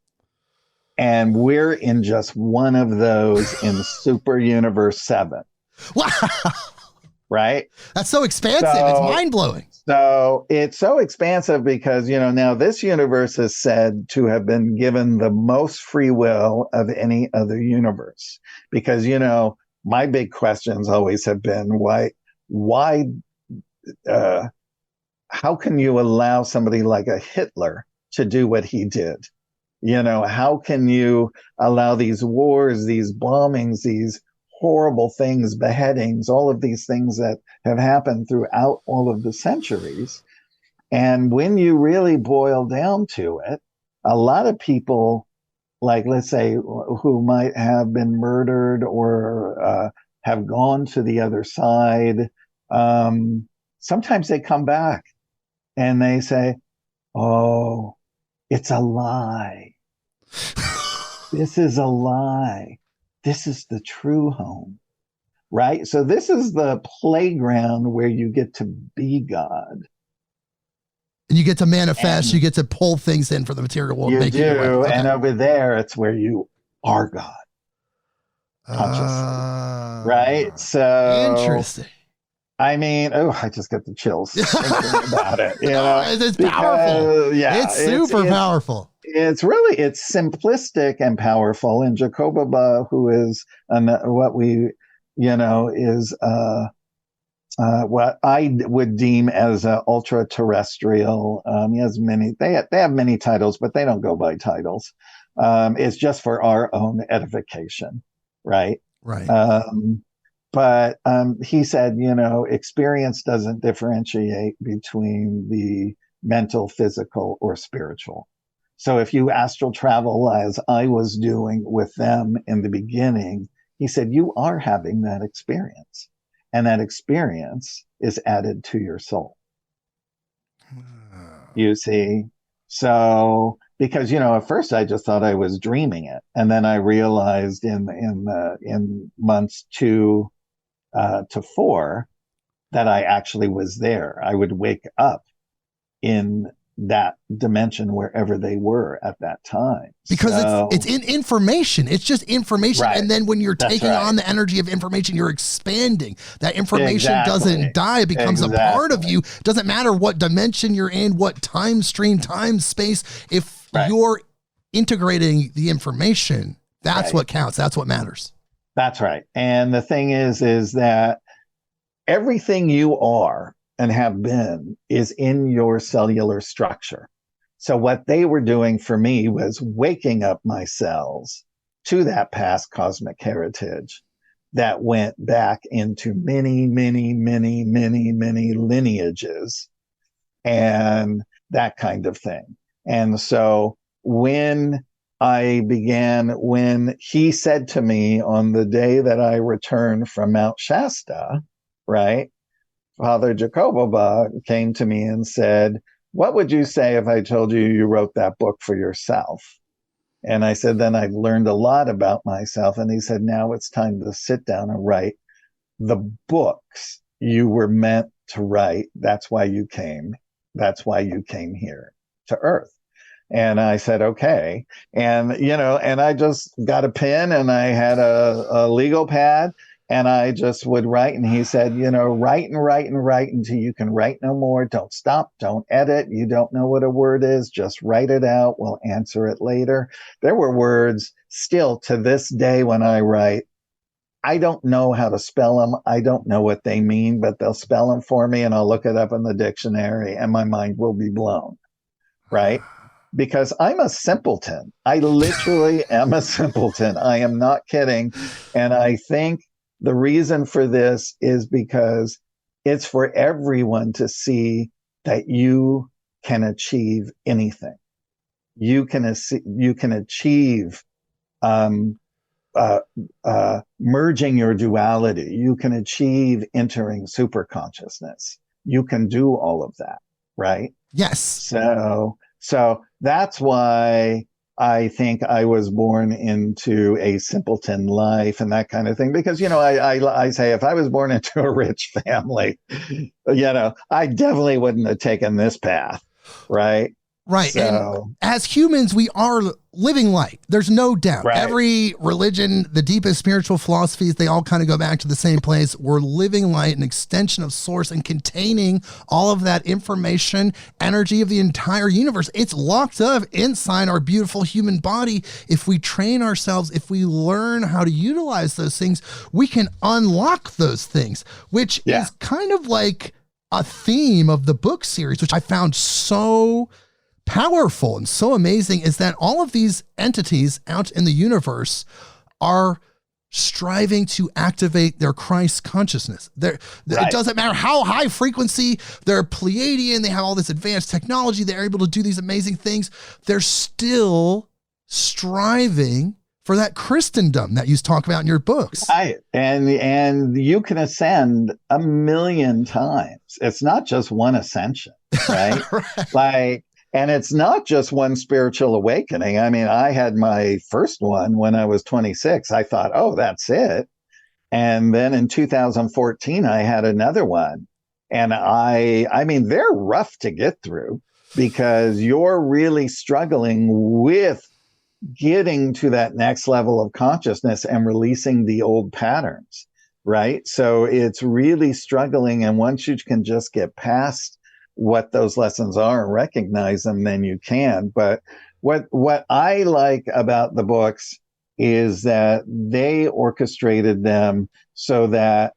And we're in just one of those in super universe 7. Wow. Right? That's so expansive. It's mind-blowing. So it's so expansive because, now this universe is said to have been given the most free will of any other universe. Because, my big questions always have been, how can you allow somebody like a Hitler to do what he did? How can you allow these wars, these bombings, these horrible things, beheadings, all of these things that have happened throughout all of the centuries? And when you really boil down to it, a lot of people, like, let's say, who might have been murdered or have gone to the other side, sometimes they come back and they say, oh, it's a lie. This is a lie. This is the true home, right? So this is the playground where you get to be God. And you get to manifest, you get to pull things in from the material world. You do, and over there, it's where you are God. Consciously, right? So interesting. I mean, I just get the chills thinking about it. It's powerful. Yeah, it's super powerful. It's simplistic and powerful. And Campobasso, who is what we, is what I would deem as ultra terrestrial. He has they have many titles, but they don't go by titles. It's just for our own edification, right? Right. But he said, experience doesn't differentiate between the mental, physical, or spiritual. So if you astral travel, as I was doing with them in the beginning, he said, you are having that experience. And that experience is added to your soul. You see? So, because, at first I just thought I was dreaming it. And then I realized in months 2 to 4 that I actually was there. I would wake up in that dimension wherever they were at that time. Because it's in information. It's just information. Right. And then when you're That's taking right. on the energy of information, you're expanding. That information Exactly. doesn't die. It becomes a part of you. Doesn't matter what dimension you're in, what time stream, time, space. If you're integrating the information, that's what counts. That's what matters. That's right. And the thing is that everything you are and have been is in your cellular structure. So what they were doing for me was waking up my cells to that past cosmic heritage that went back into many, many, many, many, many lineages and that kind of thing. And so when he said to me on the day that I returned from Mount Shasta, right, Father Jacobova came to me and said, what would you say if I told you you wrote that book for yourself? And I said, then I've learned a lot about myself. And he said, now it's time to sit down and write the books you were meant to write. That's why you came. That's why you came here to Earth. And I said, okay. And, and I just got a pen and I had a legal pad. And I just would write. And he said, write and write and write until you can write no more. Don't stop. Don't edit. You don't know what a word is. Just write it out. We'll answer it later. There were words still to this day when I write. I don't know how to spell them. I don't know what they mean, but they'll spell them for me and I'll look it up in the dictionary and my mind will be blown. Right? Because I'm a simpleton. I literally am a simpleton. I am not kidding. And I think the reason for this is because it's for everyone to see that you can achieve anything. You can achieve merging your duality. You can achieve entering super consciousness. You can do all of that, right? Yes. So that's why I think I was born into a simpleton life and that kind of thing. Because, I say if I was born into a rich family, I definitely wouldn't have taken this path. Right. Right. So, and as humans, we are living light. There's no doubt. Right. Every religion, the deepest spiritual philosophies, they all kind of go back to the same place. We're living light, an extension of source and containing all of that information, energy of the entire universe. It's locked up inside our beautiful human body. If we train ourselves, if we learn how to utilize those things, we can unlock those things, which is kind of like a theme of the book series, which I found so powerful and so amazing, is that all of these entities out in the universe are striving to activate their Christ consciousness. It doesn't matter how high frequency, they're Pleiadian, they have all this advanced technology, they're able to do these amazing things. They're still striving for that Christendom that you talk about in your books. Right. And you can ascend 1,000,000 times. It's not just one ascension, right? Right. And it's not just one spiritual awakening. I mean, I had my first one when I was 26. I thought, oh, that's it. And then in 2014, I had another one. And I mean, they're rough to get through because you're really struggling with getting to that next level of consciousness and releasing the old patterns, right? So it's really struggling. And once you can just get past what those lessons are and recognize them, then you can. But what I like about the books is that they orchestrated them so that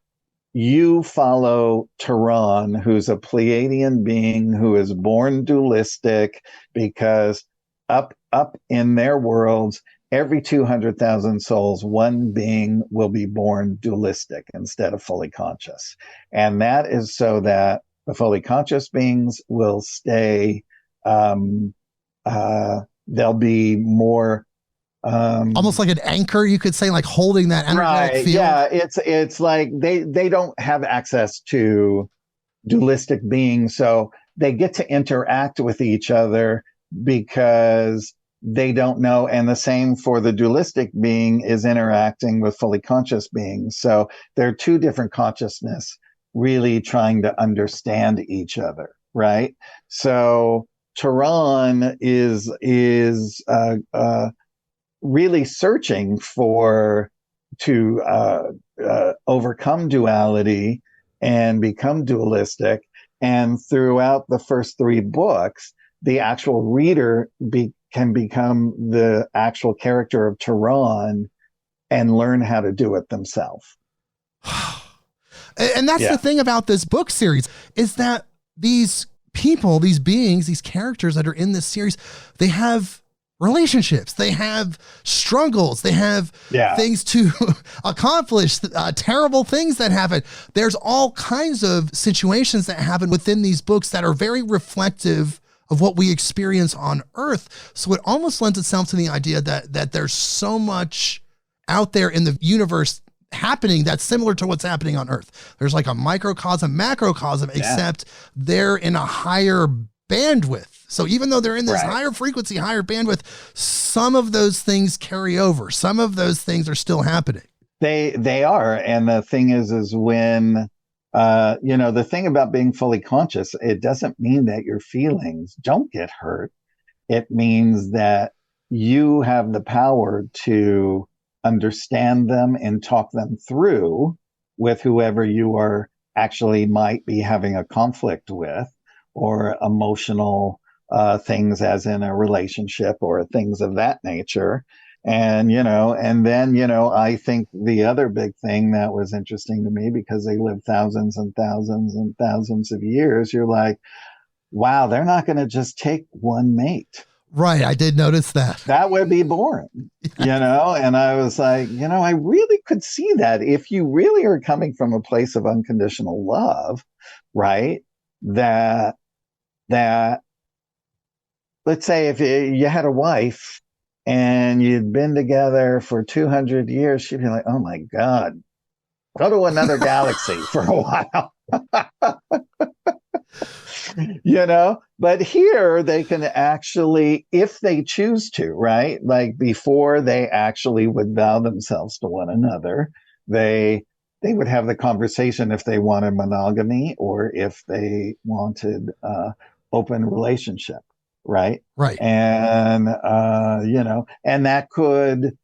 you follow Tehran, who's a Pleiadian being who is born dualistic, because up in their worlds, every 200,000 souls, one being will be born dualistic instead of fully conscious. And that is so that the fully conscious beings will stay, they'll be more almost like an anchor, you could say, like holding that energetic field. Yeah, it's like they don't have access to dualistic beings, so they get to interact with each other because they don't know. And the same for the dualistic being is interacting with fully conscious beings. So they're two different consciousness really trying to understand each other, right? So Tehran is really searching to overcome duality and become dualistic. And throughout the first three books, the actual reader can become the actual character of Tehran and learn how to do it themselves. And that's the thing about this book series, is that these people, these beings, these characters that are in this series, they have relationships, they have struggles, they have things to accomplish, terrible things that happen. There's all kinds of situations that happen within these books that are very reflective of what we experience on Earth. So it almost lends itself to the idea that there's so much out there in the universe happening that's similar to what's happening on Earth. There's like a microcosm, macrocosm, except they're in a higher bandwidth. So even though they're in this higher frequency, higher bandwidth, some of those things carry over. Some of those things are still happening. They are. And the thing is when, the thing about being fully conscious, it doesn't mean that your feelings don't get hurt. It means that you have the power to understand them and talk them through with whoever you are actually might be having a conflict with, or emotional things as in a relationship or things of that nature. And, I think the other big thing that was interesting to me, because they live thousands and thousands and thousands of years, you're like, wow, they're not going to just take one mate. Right. I did notice that. That would be boring, and I was like, I really could see that if you really are coming from a place of unconditional love, right? That let's say if you had a wife and you'd been together for 200 years, she'd be like, oh my God, go to another galaxy for a while. But here they can actually, if they choose to, right? Like before they actually would vow themselves to one another, they would have the conversation if they wanted monogamy or if they wanted open relationship, right? Right. And and that could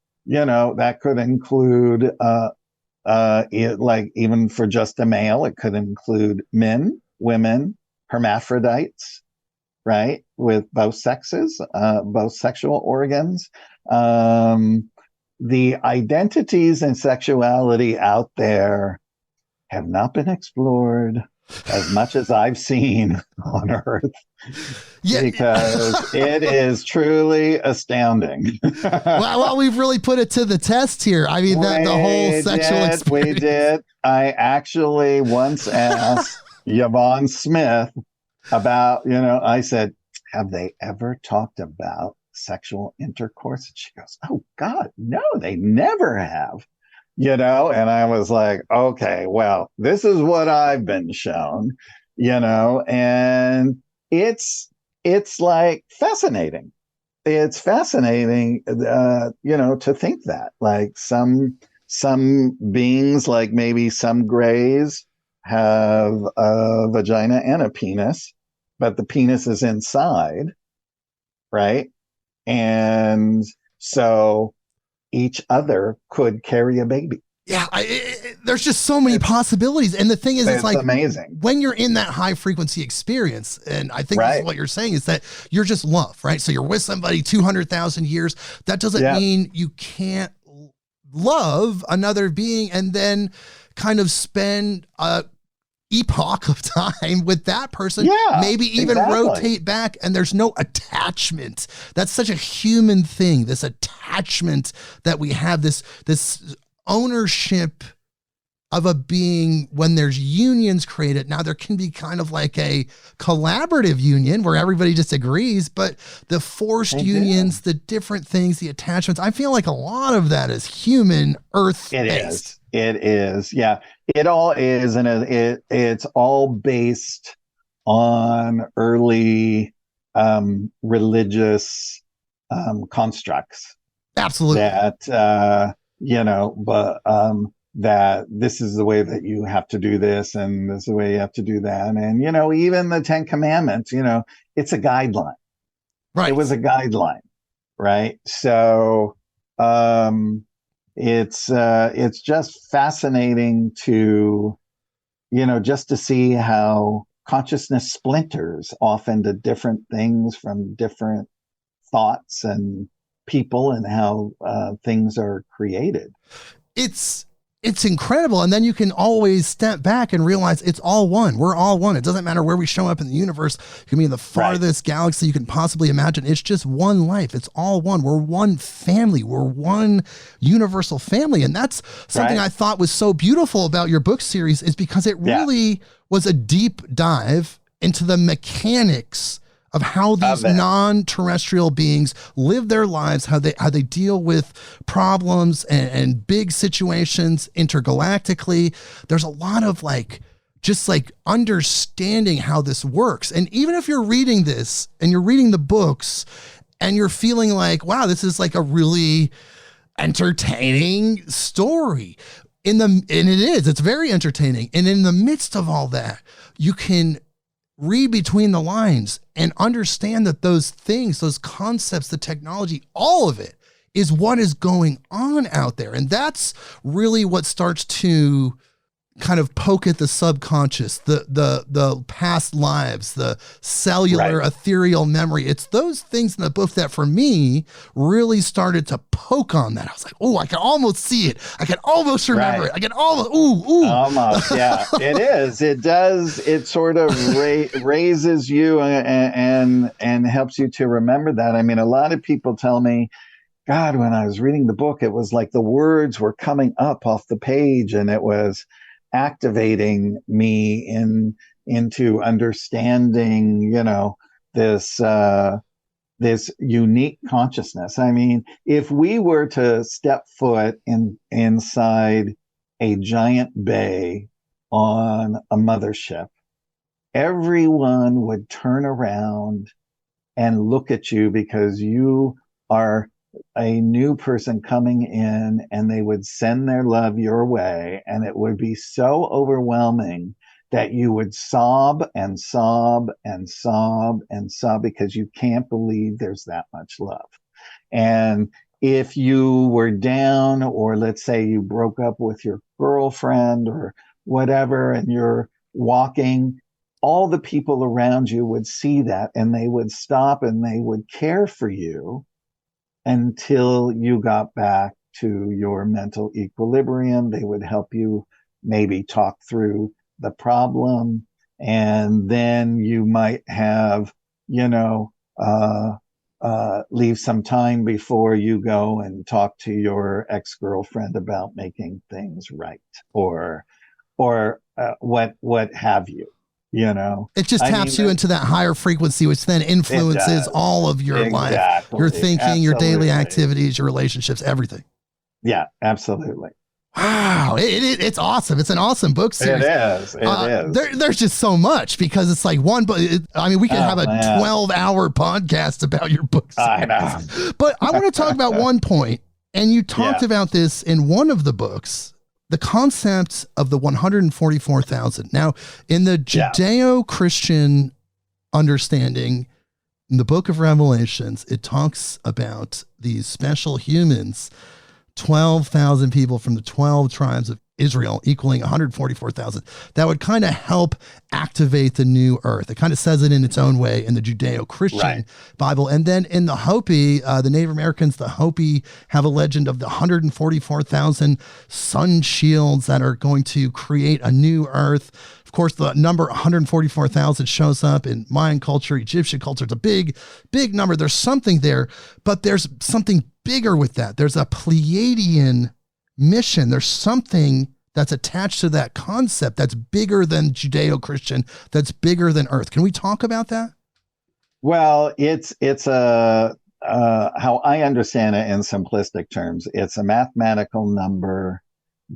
include like even for just a male, it could include men, women, hermaphrodites, right? With both sexes, both sexual organs. The identities and sexuality out there have not been explored as much as I've seen on Earth. Because it is truly astounding. well, we've really put it to the test here. I mean, the whole sexual experience. We did. I actually once asked Yvonne Smith about, I said, have they ever talked about sexual intercourse? And she goes, oh God, no, they never have. And I was like, okay, well, this is what I've been shown, and it's like fascinating. It's fascinating, to think that like some beings, like maybe some grays, have a vagina and a penis, but the penis is inside, right? And so each other could carry a baby. Yeah, there's just so many possibilities. And the thing is, it's like amazing when you're in that high frequency experience. And I think this is what you're saying, is that you're just love, right? So you're with somebody 200,000 years. That doesn't mean you can't love another being and then kind of spend a epoch of time with that person, maybe even rotate back, and there's no attachment. That's such a human thing, this attachment that we have, this ownership of a being. When there's unions created, now there can be kind of like a collaborative union where everybody just agrees, but the forced unions, the different things, the attachments, I feel like a lot of that is human earth based. It is. Yeah, it all is. And it's all based on early religious constructs. Absolutely. That, that this is the way that you have to do this and this is the way you have to do that. And, even the 10 Commandments, it's a guideline. Right. It was a guideline, right? So it's just fascinating to, just to see how consciousness splinters off into different things from different thoughts and people, and how things are created. It's incredible. And then you can always step back and realize it's all one. We're all one. It doesn't matter where we show up in the universe. You can be in the farthest galaxy you can possibly imagine. It's just one life. It's all one. We're one family. We're one universal family. And that's something I thought was so beautiful about your book series, is because it really was a deep dive into the mechanics of how these non-terrestrial beings live their lives, how they deal with problems and big situations intergalactically. There's a lot of just understanding how this works. And even if you're reading this and you're reading the books and you're feeling like, wow, this is a really entertaining story. And it's very entertaining. And in the midst of all that, you can read between the lines and understand that those things, those concepts, the technology, all of it is what is going on out there. And that's really what starts to kind of poke at the subconscious, the past lives, the cellular ethereal memory. It's those things in the book that for me really started to poke on that. I was like, oh, I can almost see it. I can almost remember it. I can almost, Almost, yeah. It is. It does. It sort of raises you and helps you to remember that. I mean, a lot of people tell me, God, when I was reading the book, it was like the words were coming up off the page, and it was activating me into understanding, this unique consciousness. I mean, if we were to step foot inside a giant bay on a mothership, everyone would turn around and look at you because you are a new person coming in, and they would send their love your way, and it would be so overwhelming that you would sob and sob and sob and sob because you can't believe there's that much love. And if you were down, or let's say you broke up with your girlfriend or whatever, and you're walking, all the people around you would see that, and they would stop and they would care for you until you got back to your mental equilibrium. They would help you maybe talk through the problem. And then you might have, leave some time before you go and talk to your ex-girlfriend about making things right, or what have you. It just taps you into that higher frequency, which then influences all of your life, your thinking, your daily activities, your relationships, everything. Yeah, absolutely. Wow. It's awesome. It's an awesome book series. It is. There's just so much, because it's like one book. We could have a 12-hour podcast about your book series. I know. But I want to talk about one point, and you talked about this in one of the books, the concept of the 144,000. Now, in the Judeo-Christian understanding, in the book of Revelations, it talks about these special humans, 12,000 people from the 12 tribes of Israel, equaling 144,000. That would kind of help activate the new earth. It kind of says it in its own way in the Judeo-Christian Bible. And then in the Hopi, the Native Americans, the Hopi have a legend of the 144,000 sun shields that are going to create a new earth. Of course, the number 144,000 shows up in Mayan culture, Egyptian culture. It's a big, big number. There's something there, but there's something bigger with that. There's a Pleiadian mission. There's something that's attached to that concept that's bigger than Judeo-Christian, that's bigger than Earth. Can we talk about that? Well, it's a how I understand it in simplistic terms. It's a mathematical number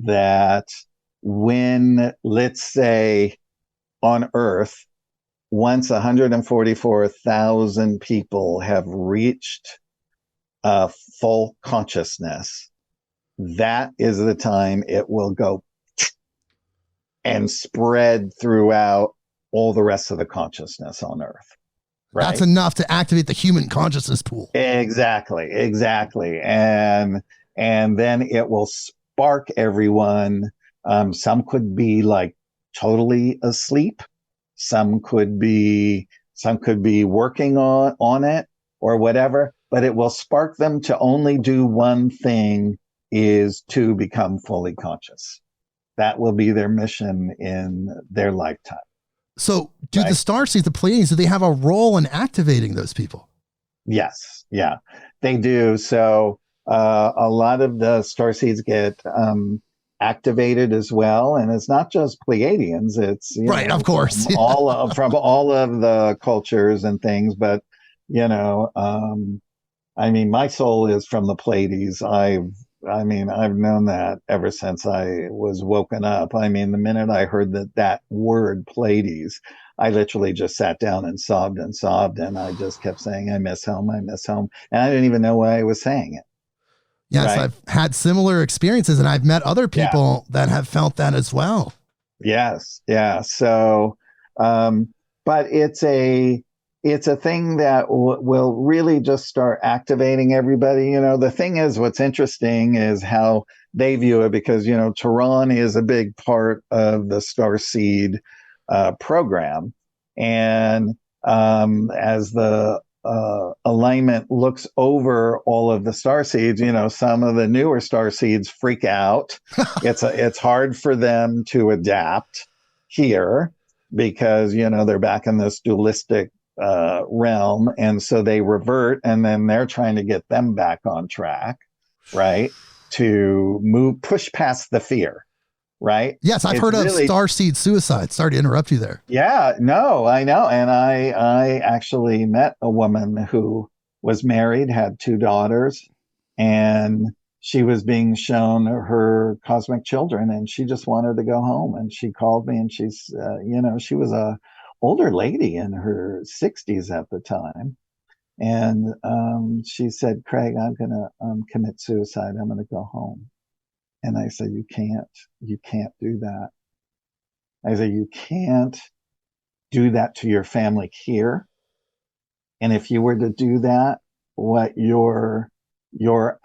that, when, let's say, on Earth, once 144,000 people have reached full consciousness, that is the time it will go and spread throughout all the rest of the consciousness on Earth. Right? That's enough to activate the human consciousness pool. Exactly. And then it will spark everyone. Some could be like totally asleep. Some could be working on it or whatever, but it will spark them to only do one thing, is to become fully conscious. That will be their mission in their lifetime. So do the starseeds, the Pleiadians, do they have a role in activating those people? Yes. Yeah, they do. So a lot of the starseeds get activated as well. And it's not just Pleiadians. It's right, of course. From all of the cultures and things. But, I mean, my soul is from the Pleiades. I've known that ever since I was woken up. I mean, the minute I heard that word Pleiades, I literally just sat down and sobbed, and I just kept saying, I miss home, I miss home. And I didn't even know why I was saying it. Yes, right? I've had similar experiences, and I've met other people that have felt that as well. Yes, yeah. So, but it's a thing that will really just start activating everybody. The thing is, what's interesting is how they view it, because, Tehran is a big part of the Starseed program. And as the alignment looks over all of the starseeds, some of the newer starseeds freak out. It's hard for them to adapt here because, they're back in this dualistic realm, and so they revert, and then they're trying to get them back on track, right, to push past the fear, right? Yes, I've heard of starseed suicide. Sorry to interrupt you there. Yeah, no, I know. And I actually met a woman who was married, had 2 daughters, and she was being shown her cosmic children, and she just wanted to go home. And she called me, and she's, she was a older lady in her 60s at the time. And she said, Craig, I'm going to commit suicide. I'm going to go home. And I said, you can't do that. I said, you can't do that to your family here. And if you were to do that, what your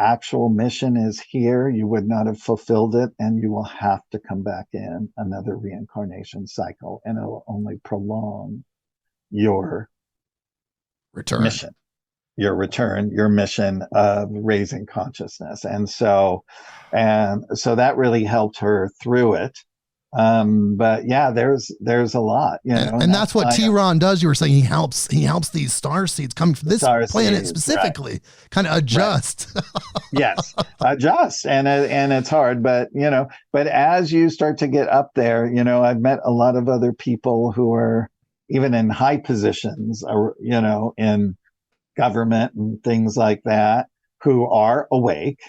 actual mission is here, you would not have fulfilled it, and you will have to come back in another reincarnation cycle, and it will only prolong your mission, your mission of raising consciousness. And so that really helped her through it. But yeah, there's a lot, and that's what Tehran does. You were saying he helps these star seeds coming from this planet specifically, right, kind of adjust. Right. Yes, adjust. And it's hard, but as you start to get up there, I've met a lot of other people who are even in high positions, in government and things like that, who are awake.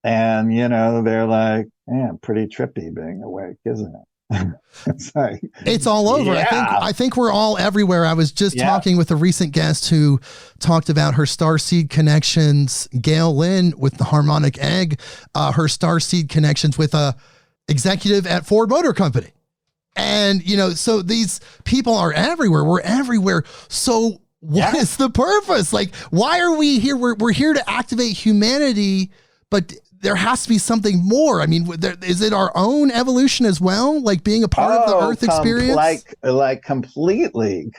And, they're like, man, pretty trippy being awake, isn't it? It's like, it's all over. Yeah. I think we're all everywhere. I was just talking with a recent guest who talked about her starseed connections, Gail Lynn with the harmonic egg, her starseed connections with a executive at Ford Motor Company. And, so these people are everywhere. We're everywhere. So what is the purpose? Like, why are we here? We're here to activate humanity, but there has to be something more. I mean, is it our own evolution as well? Like being a part of the Earth experience? Like completely.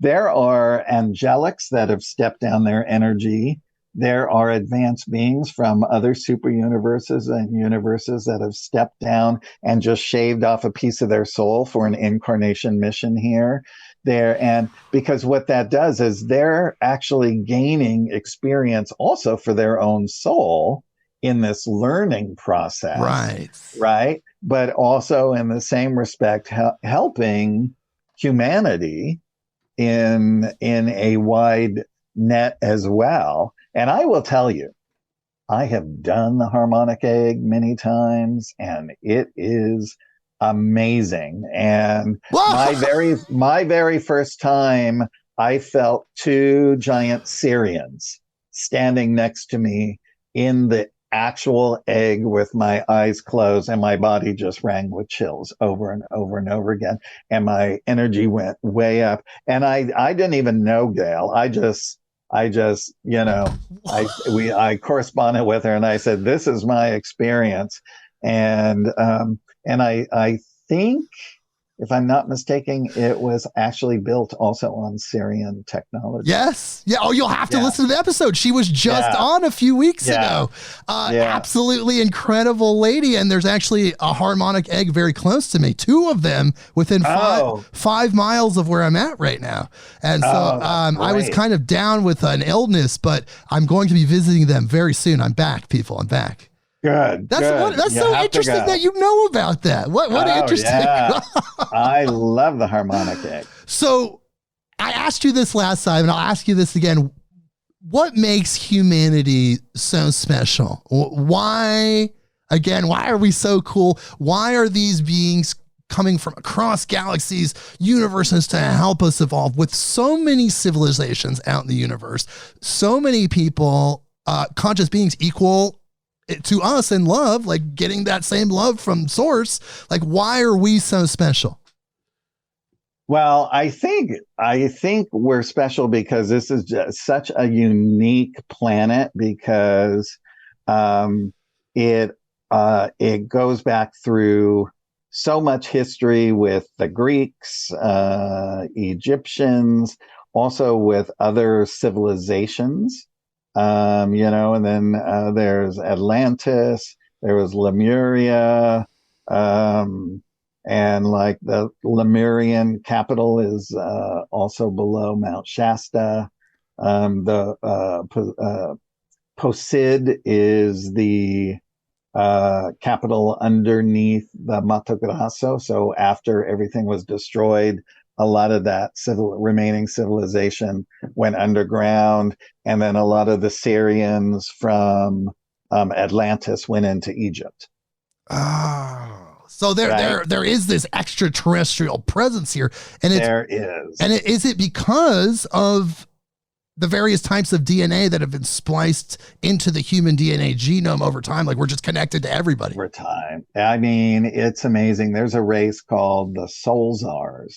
There are angelics that have stepped down their energy. There are advanced beings from other super universes and universes that have stepped down and just shaved off a piece of their soul for an incarnation mission here. And because what that does is they're actually gaining experience also for their own soul in this learning process. Right. But also in the same respect, helping humanity in a wide net as well. And I will tell you, I have done the harmonic egg many times, and it is amazing. And my very first time, I felt 2 giant Syrians standing next to me in the actual egg with my eyes closed, and my body just rang with chills over and over and over again. And my energy went way up. And I didn't even know Gail. I just, I corresponded with her and I said, this is my experience. And I think, if I'm not mistaken, it was actually built also on Syrian technology. Yes. Yeah. Oh, you'll have to listen to the episode. She was just on a few weeks ago. Absolutely incredible lady. And there's actually a harmonic egg very close to me. 2 of them within 5 miles of where I'm at right now. And so I was kind of down with an illness, but I'm going to be visiting them very soon. I'm back, people. I'm back. Good. That's so interesting that you know about that. What interesting. Yeah. I love the harmonic egg. So I asked you this last time, and I'll ask you this again. What makes humanity so special? Why are we so cool? Why are these beings coming from across galaxies, universes to help us evolve with so many civilizations out in the universe? So many people, conscious beings equal to us in love, like getting that same love from source. Like, why are we so special? Well, I think we're special because this is just such a unique planet, because it goes back through so much history with the Greeks, Egyptians, also with other civilizations. And then there's Atlantis, there was Lemuria, and like the Lemurian capital is also below Mount Shasta. Posid is the capital underneath the Mato Grosso. So after everything was destroyed, a lot of that remaining civilization went underground, and then a lot of the Syrians from Atlantis went into Egypt. Oh, so there is this extraterrestrial presence here, and there is. And is it because of the various types of DNA that have been spliced into the human DNA genome over time? Like, we're just connected to everybody over time. I mean, it's amazing. There's a race called the Solzars.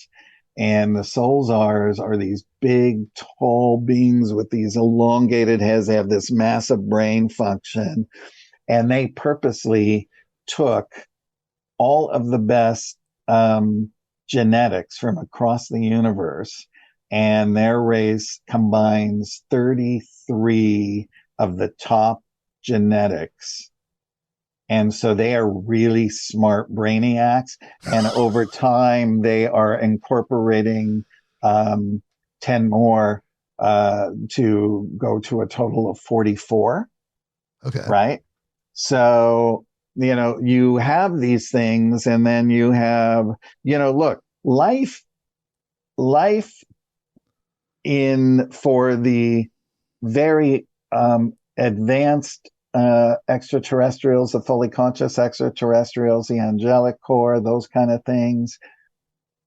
And the Solzars are these big, tall beings with these elongated heads. They have this massive brain function. And they purposely took all of the best genetics from across the universe. And their race combines 33 of the top genetics. And so they are really smart brainiacs. And over time, they are incorporating 10 more to go to a total of 44. Okay. Right? So, you have these things, and then you have, look, life for the very advanced extraterrestrials, the fully conscious extraterrestrials, the angelic core, those kind of things,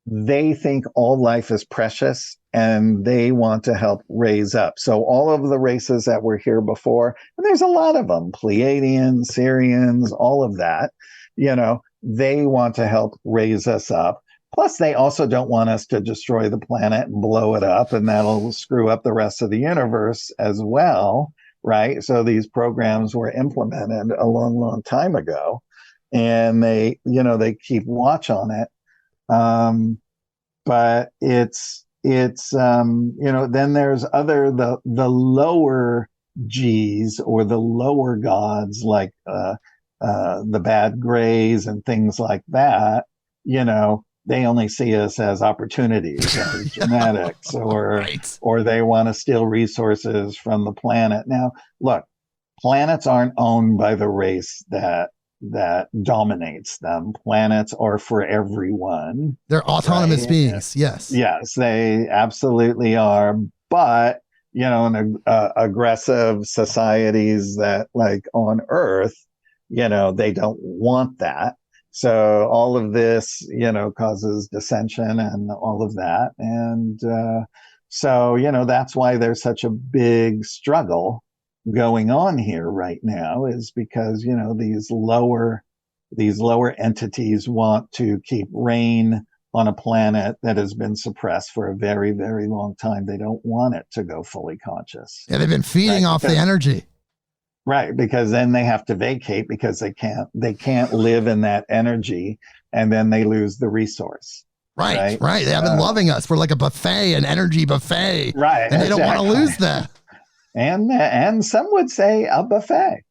they think all life is precious and they want to help raise up. So all of the races that were here before, and there's a lot of them, Pleiadian, Syrians, all of that, they want to help raise us up. Plus, they also don't want us to destroy the planet and blow it up, and that'll screw up the rest of the universe as well. Right. So these programs were implemented a long, long time ago, and they keep watch on it. But it's then there's the lower G's, or the lower gods, like the bad grays and things like that. They only see us as opportunities, as genetics, or they want to steal resources from the planet. Now, look, planets aren't owned by the race that dominates them. Planets are for everyone. They're autonomous beings. Yes. Yes, they absolutely are. But, in aggressive societies that, like on Earth, they don't want that. So all of this, causes dissension and all of that. And so, that's why there's such a big struggle going on here right now is because, you know, these lower entities want to keep reign on a planet that has been suppressed for a very, very long time. They don't want it to go fully conscious. Yeah, they've been feeding off the energy. Right, because then they have to vacate because they can't live in that energy, and then they lose the resource. Right. They have been loving us. We're like a buffet, an energy buffet. Right. And they don't want to lose that. And some would say a buffet.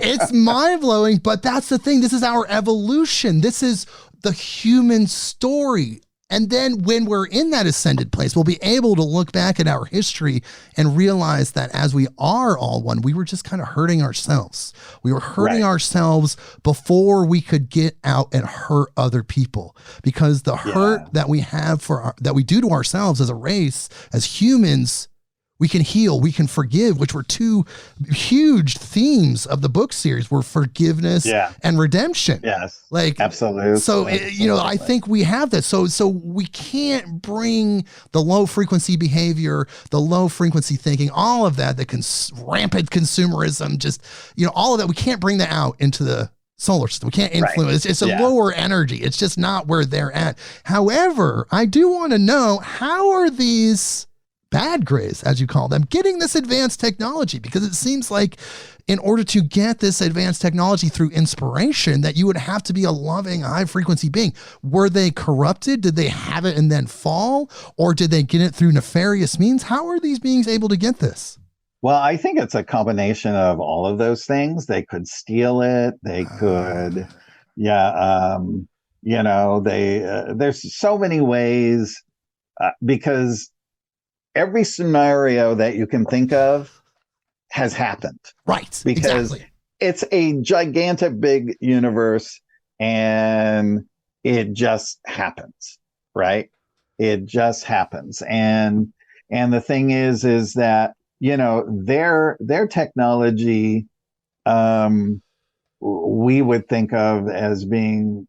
It's mind-blowing, but that's the thing. This is our evolution. This is the human story. And then when we're in that ascended place, we'll be able to look back at our history and realize that as we are all one, we were just kind of hurting ourselves. We were hurting ourselves before we could get out and hurt other people, because the hurt that we have that we do to ourselves as a race, as humans, we can heal, we can forgive, which were two huge themes of the book series, were forgiveness and redemption. Yes, like absolutely. So, you know, I think we have that. So we can't bring the low frequency behavior, the low frequency thinking, all of that, rampant consumerism, just, you know, all of that. We can't bring that out into the solar system. We can't influence. It's a lower energy. It's just not where they're at. However, I do want to know, how are these bad grays, as you call them, getting this advanced technology? Because it seems like in order to get this advanced technology through inspiration, that you would have to be a loving, high frequency being. Were they corrupted? Did they have it and then fall? Or did they get it through nefarious means? How are these beings able to get this? Well, I think it's a combination of all of those things. They could steal it. They could, you know, there's so many ways, because every scenario that you can think of has happened. Right. Because it's a gigantic big universe, and it just happens, right? It just happens. And the thing is that, you know, their technology, we would think of as being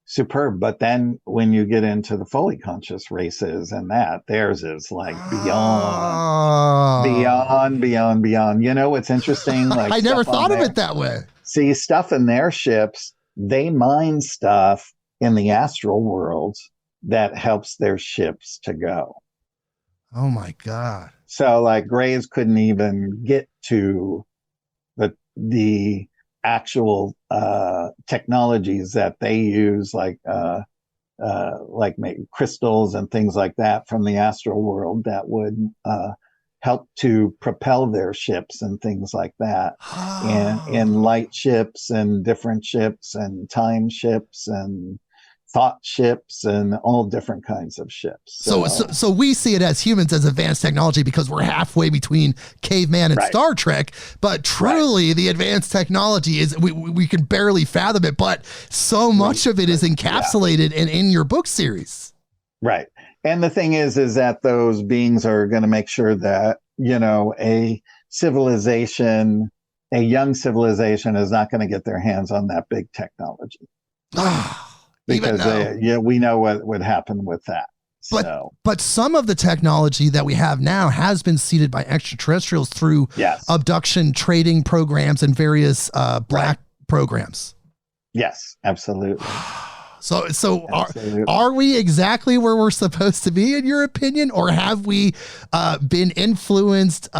superb, but then when you get into the fully conscious races, and theirs is like beyond. You know what's interesting? Like, I never thought of it that way. See, stuff in their ships, they mine stuff in the astral world that helps their ships to go. Oh my God. So like Grays couldn't even get to the actual technologies that they use, like crystals and things like that from the astral world that would help to propel their ships and things like that, and light ships and different ships and time ships and thought ships and all different kinds of ships. So we see it as humans as advanced technology because we're halfway between caveman and Star Trek, but truly the advanced technology is, we can barely fathom it, but so much of it is encapsulated in your book series. Right. And the thing is that those beings are going to make sure that, you know, a young civilization is not going to get their hands on that big technology. Because we know what would happen with that. But some of the technology that we have now has been seeded by extraterrestrials through abduction trading programs and various black programs. Yes, absolutely. So are we exactly where we're supposed to be, in your opinion, or have we been influenced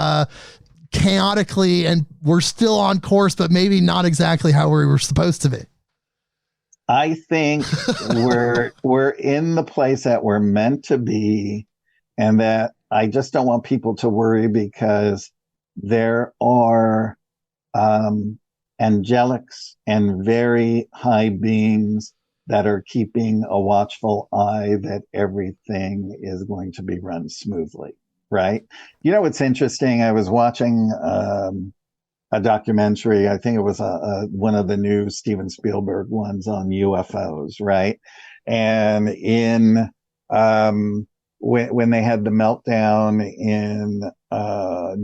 chaotically and we're still on course, but maybe not exactly how we were supposed to be? I think we're in the place that we're meant to be, and that I just don't want people to worry, because there are angelics and very high beings that are keeping a watchful eye that everything is going to be run smoothly, right? You know, what's interesting, I was watching a documentary, I think it was one of the new Steven Spielberg ones on UFOs, right? And when they had the meltdown in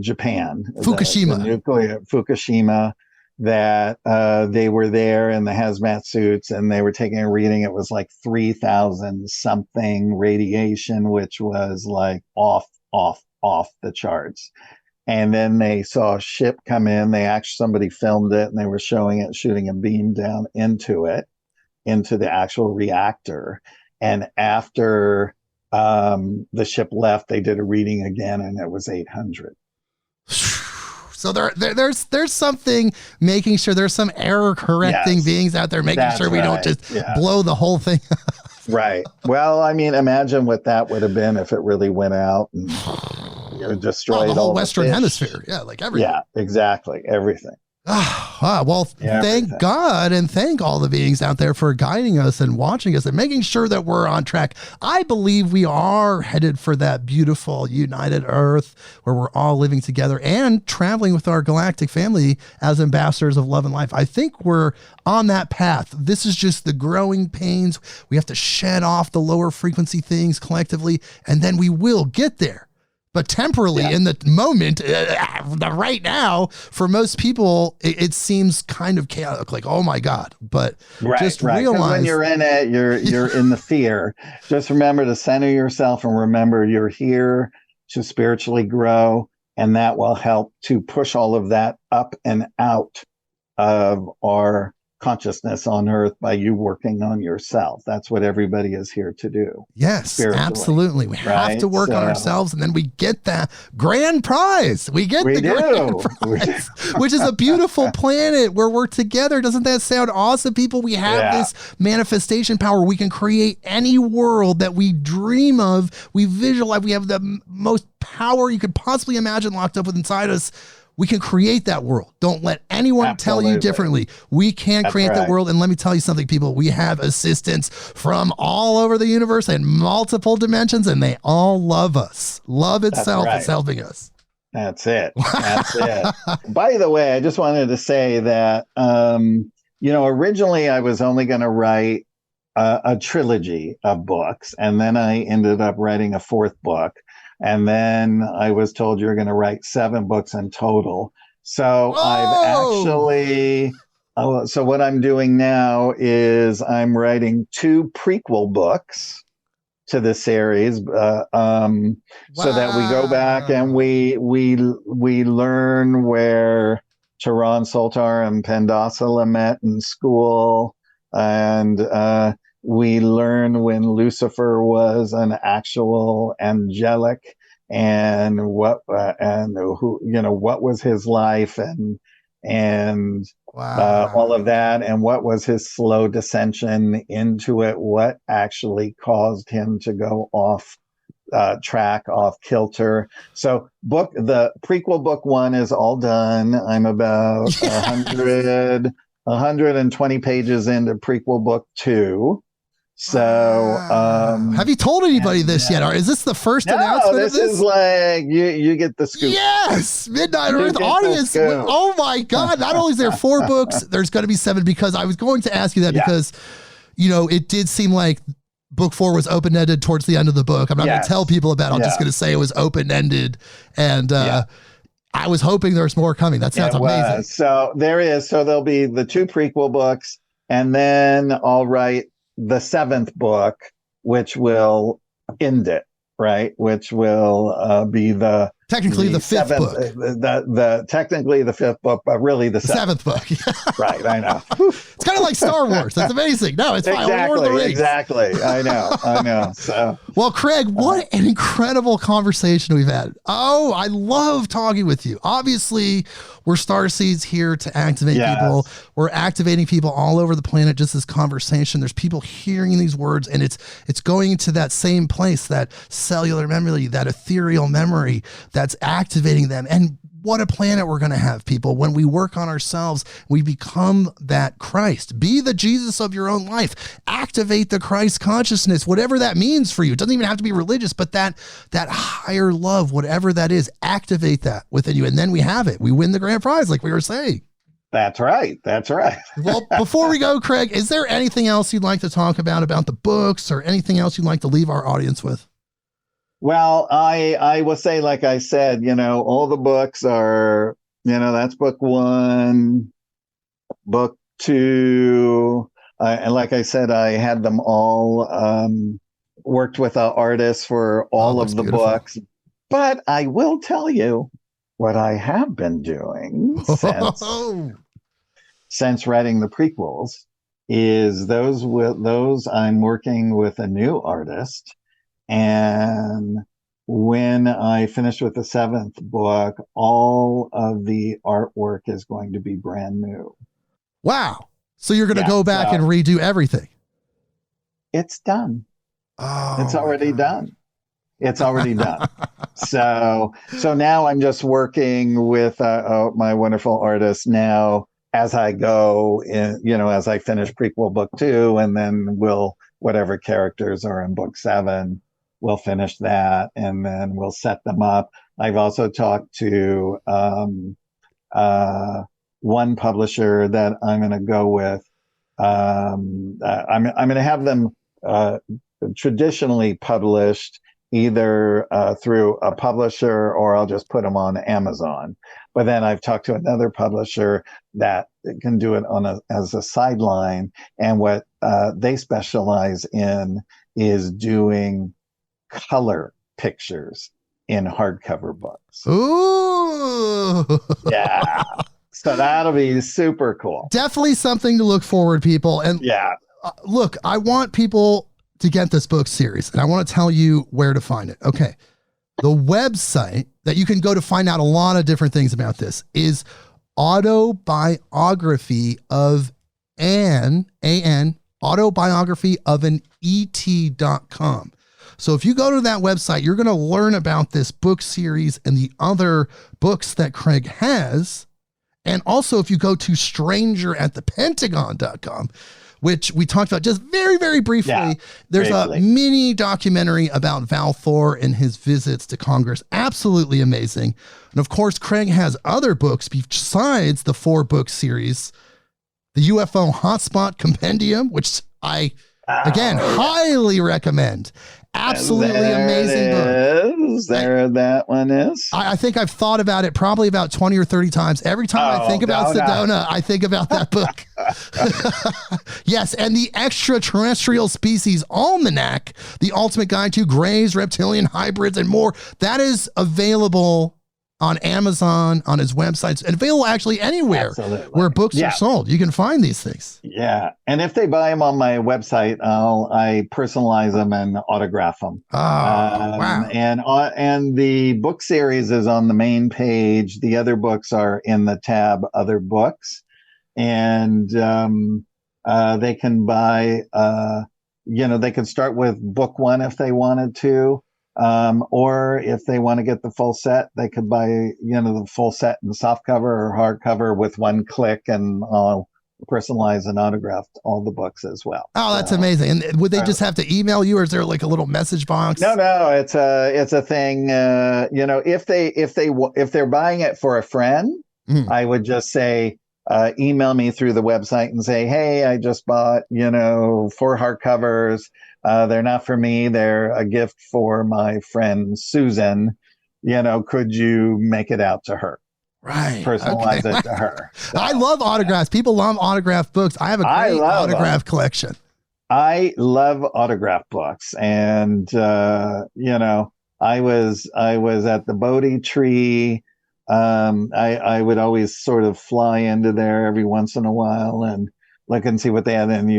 Japan, Fukushima, that they were there in the hazmat suits and they were taking a reading. It was like 3,000 something radiation, which was like off off the charts. And then they saw a ship come in. Somebody filmed it, and they were showing it shooting a beam down into the actual reactor. And after the ship left, they did a reading again, and it was 800. So there's something making sure there's some error correcting beings out there, making sure we don't just blow the whole thing up. Right. Well, I mean, imagine what that would have been if it really went out and destroyed the whole all Western the Hemisphere. Yeah, like everything. Yeah, exactly. Everything. Well, thank God, and thank all the beings out there for guiding us and watching us and making sure that we're on track. I believe we are headed for that beautiful united Earth where we're all living together and traveling with our galactic family as ambassadors of love and life. I think we're on that path. This is just the growing pains. We have to shed off the lower frequency things collectively, and then we will get there. But temporarily, in the moment, right now, for most people, it seems kind of chaotic. Like, oh my God! But just realize when you're in it, you're in the fear. Just remember to center yourself and remember you're here to spiritually grow, and that will help to push all of that up and out of our consciousness on Earth by you working on yourself. That's what everybody is here to do. Yes, absolutely. We have to work on ourselves, and then we get that grand prize. We get the grand prize, which is a beautiful planet where we're together. Doesn't that sound awesome, people? We have this manifestation power. We can create any world that we dream of. We visualize. We have the most power you could possibly imagine locked up inside us. We can create that world. Don't let anyone tell you differently. We can create that world. And let me tell you something, people. We have assistants from all over the universe and multiple dimensions, and they all love us. Love itself is helping us. That's it. That's it. By the way, I just wanted to say that, originally I was only going to write a trilogy of books, and then I ended up writing a fourth book. And then I was told you're going to write 7 books in total. So so what I'm doing now is I'm writing 2 prequel books to the series, so that we go back and we learn where Tehran Soltar and Pandasala met in school, and we learn when Lucifer was an actual angelic, and what was his life, and all of that, and what was his slow descension into it, what actually caused him to go off track, off kilter. So the prequel book 1 is all done. I'm about 120 pages into prequel book 2. So, have you told anybody this yet? Or is this the first announcement of this? This is like, you get the scoop. Yes, Midnight Earth audience. Oh my God. Not only is there 4 books, there's going to be 7, because I was going to ask you that because, it did seem like book 4 was open-ended towards the end of the book. I'm not going to tell people about it. I'm just going to say it was open-ended. And, I was hoping there's more coming. That sounds amazing. So there is. So there'll be the 2 prequel books, and then I'll write the 7th book, which will end it, right? Which will be technically the 5th book. Technically the 5th book, but really the 7th book. Right, I know. It's kind of like Star Wars. That's amazing. No, it's fine. Lord of the Rings. Exactly. I know. So, well, Craig, what an incredible conversation we've had. Oh, I love talking with you. Obviously, we're starseeds here to activate people. We're activating people all over the planet. Just this conversation. There's people hearing these words, and it's going to that same place, that cellular memory, that ethereal memory that's activating them. And what a planet we're going to have, people. When we work on ourselves, we become that Christ. Be the Jesus of your own life. Activate the Christ consciousness, whatever that means for you. It doesn't even have to be religious, but that higher love, whatever that is, activate that within you. And then we have it. We win the grand prize, like we were saying. That's right. Well, before we go, Craig, is there anything else you'd like to talk about the books, or anything else you'd like to leave our audience with? Well, I will say, like I said, all the books are, that's book 1, book 2. And like I said, I had them all, worked with an artist for all of the books, But I will tell you what I have been doing since writing the prequels is those I'm working with a new artist. And when I finish with the 7th book, all of the artwork is going to be brand new. Wow. So you're going to go back and redo everything. It's done. Oh, it's already done. It's already done. So now I'm just working with my wonderful artist now as I go in, as I finish prequel book 2, and then whatever characters are in book 7, we'll finish that and then we'll set them up. I've also talked to one publisher that I'm going to go with. I'm going to have them traditionally published either through a publisher or I'll just put them on Amazon. But then I've talked to another publisher that can do it as a sideline. And what they specialize in is doing color pictures in hardcover books. Ooh. Yeah. So that'll be super cool. Definitely something to look forward, people. And look, I want people to get this book series, and I want to tell you where to find it. Okay. The website that you can go to find out a lot of different things about this is Autobiography of Autobiography of an ET.com. So if you go to that website, you're going to learn about this book series and the other books that Craig has. And also if you go to strangeratthepentagon.com, which we talked about just very, very briefly. There's a mini documentary about Val Thor and his visits to Congress. Absolutely amazing. And of course, Craig has other books besides the 4-book series, the UFO Hotspot Compendium, which I, again, highly recommend. Absolutely amazing book. That one is. I think I've thought about it probably about 20 or 30 times. Every time I think about Sedona, I think about that book. Yes, and the Extraterrestrial Species Almanac, the ultimate guide to grays, reptilian hybrids, and more. That is available on Amazon, on his websites, and available actually anywhere where books are sold. You can find these things. Yeah. And if they buy them on my website, I personalize them and autograph them. Oh, wow. And the book series is on the main page. The other books are in the tab Other Books. And they can buy, they can start with book 1 if they wanted to. Or if they want to get the full set, they could buy, the full set in softcover or hardcover with one click, and personalize and autograph all the books as well. Oh, that's amazing. And would they just have to email you, or is there like a little message box? No, it's a thing. If they're buying it for a friend, I would just say, email me through the website and say, hey, I just bought, 4 hardcovers. They're not for me. They're a gift for my friend Susan. Could you make it out to her? Right. Personalize it to her. So, I love autographs. People love autographed books. I have a great autograph collection. I love autograph books. And, I was at the Bodhi tree. I would always sort of fly into there every once in a while and look and see what they had in the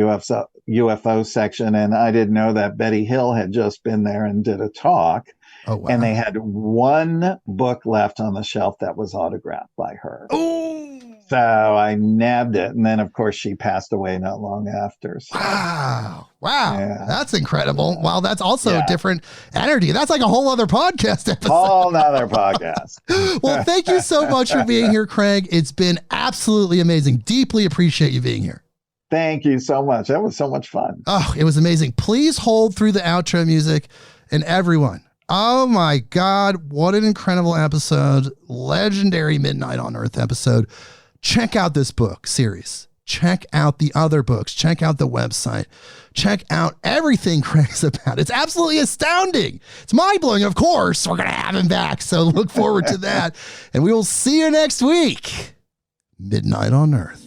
UFO section. And I didn't know that Betty Hill had just been there and did a talk. Oh, wow. And they had one book left on the shelf that was autographed by her. Ooh. So I nabbed it. And then, of course, she passed away not long after. So. Wow. Yeah. That's incredible. Wow. That's also a different energy. That's like a whole other podcast episode. Whole other podcast. Well, thank you so much for being here, Craig. It's been absolutely amazing. Deeply appreciate you being here. Thank you so much. That was so much fun. Oh, it was amazing. Please hold through the outro music, and everyone. Oh my God. What an incredible episode. Legendary Midnight on Earth episode. Check out this book series. Check out the other books. Check out the website. Check out everything Craig's about. It's absolutely astounding. It's mind-blowing. Of course, we're going to have him back. So look forward to that. And we will see you next week. Midnight on Earth.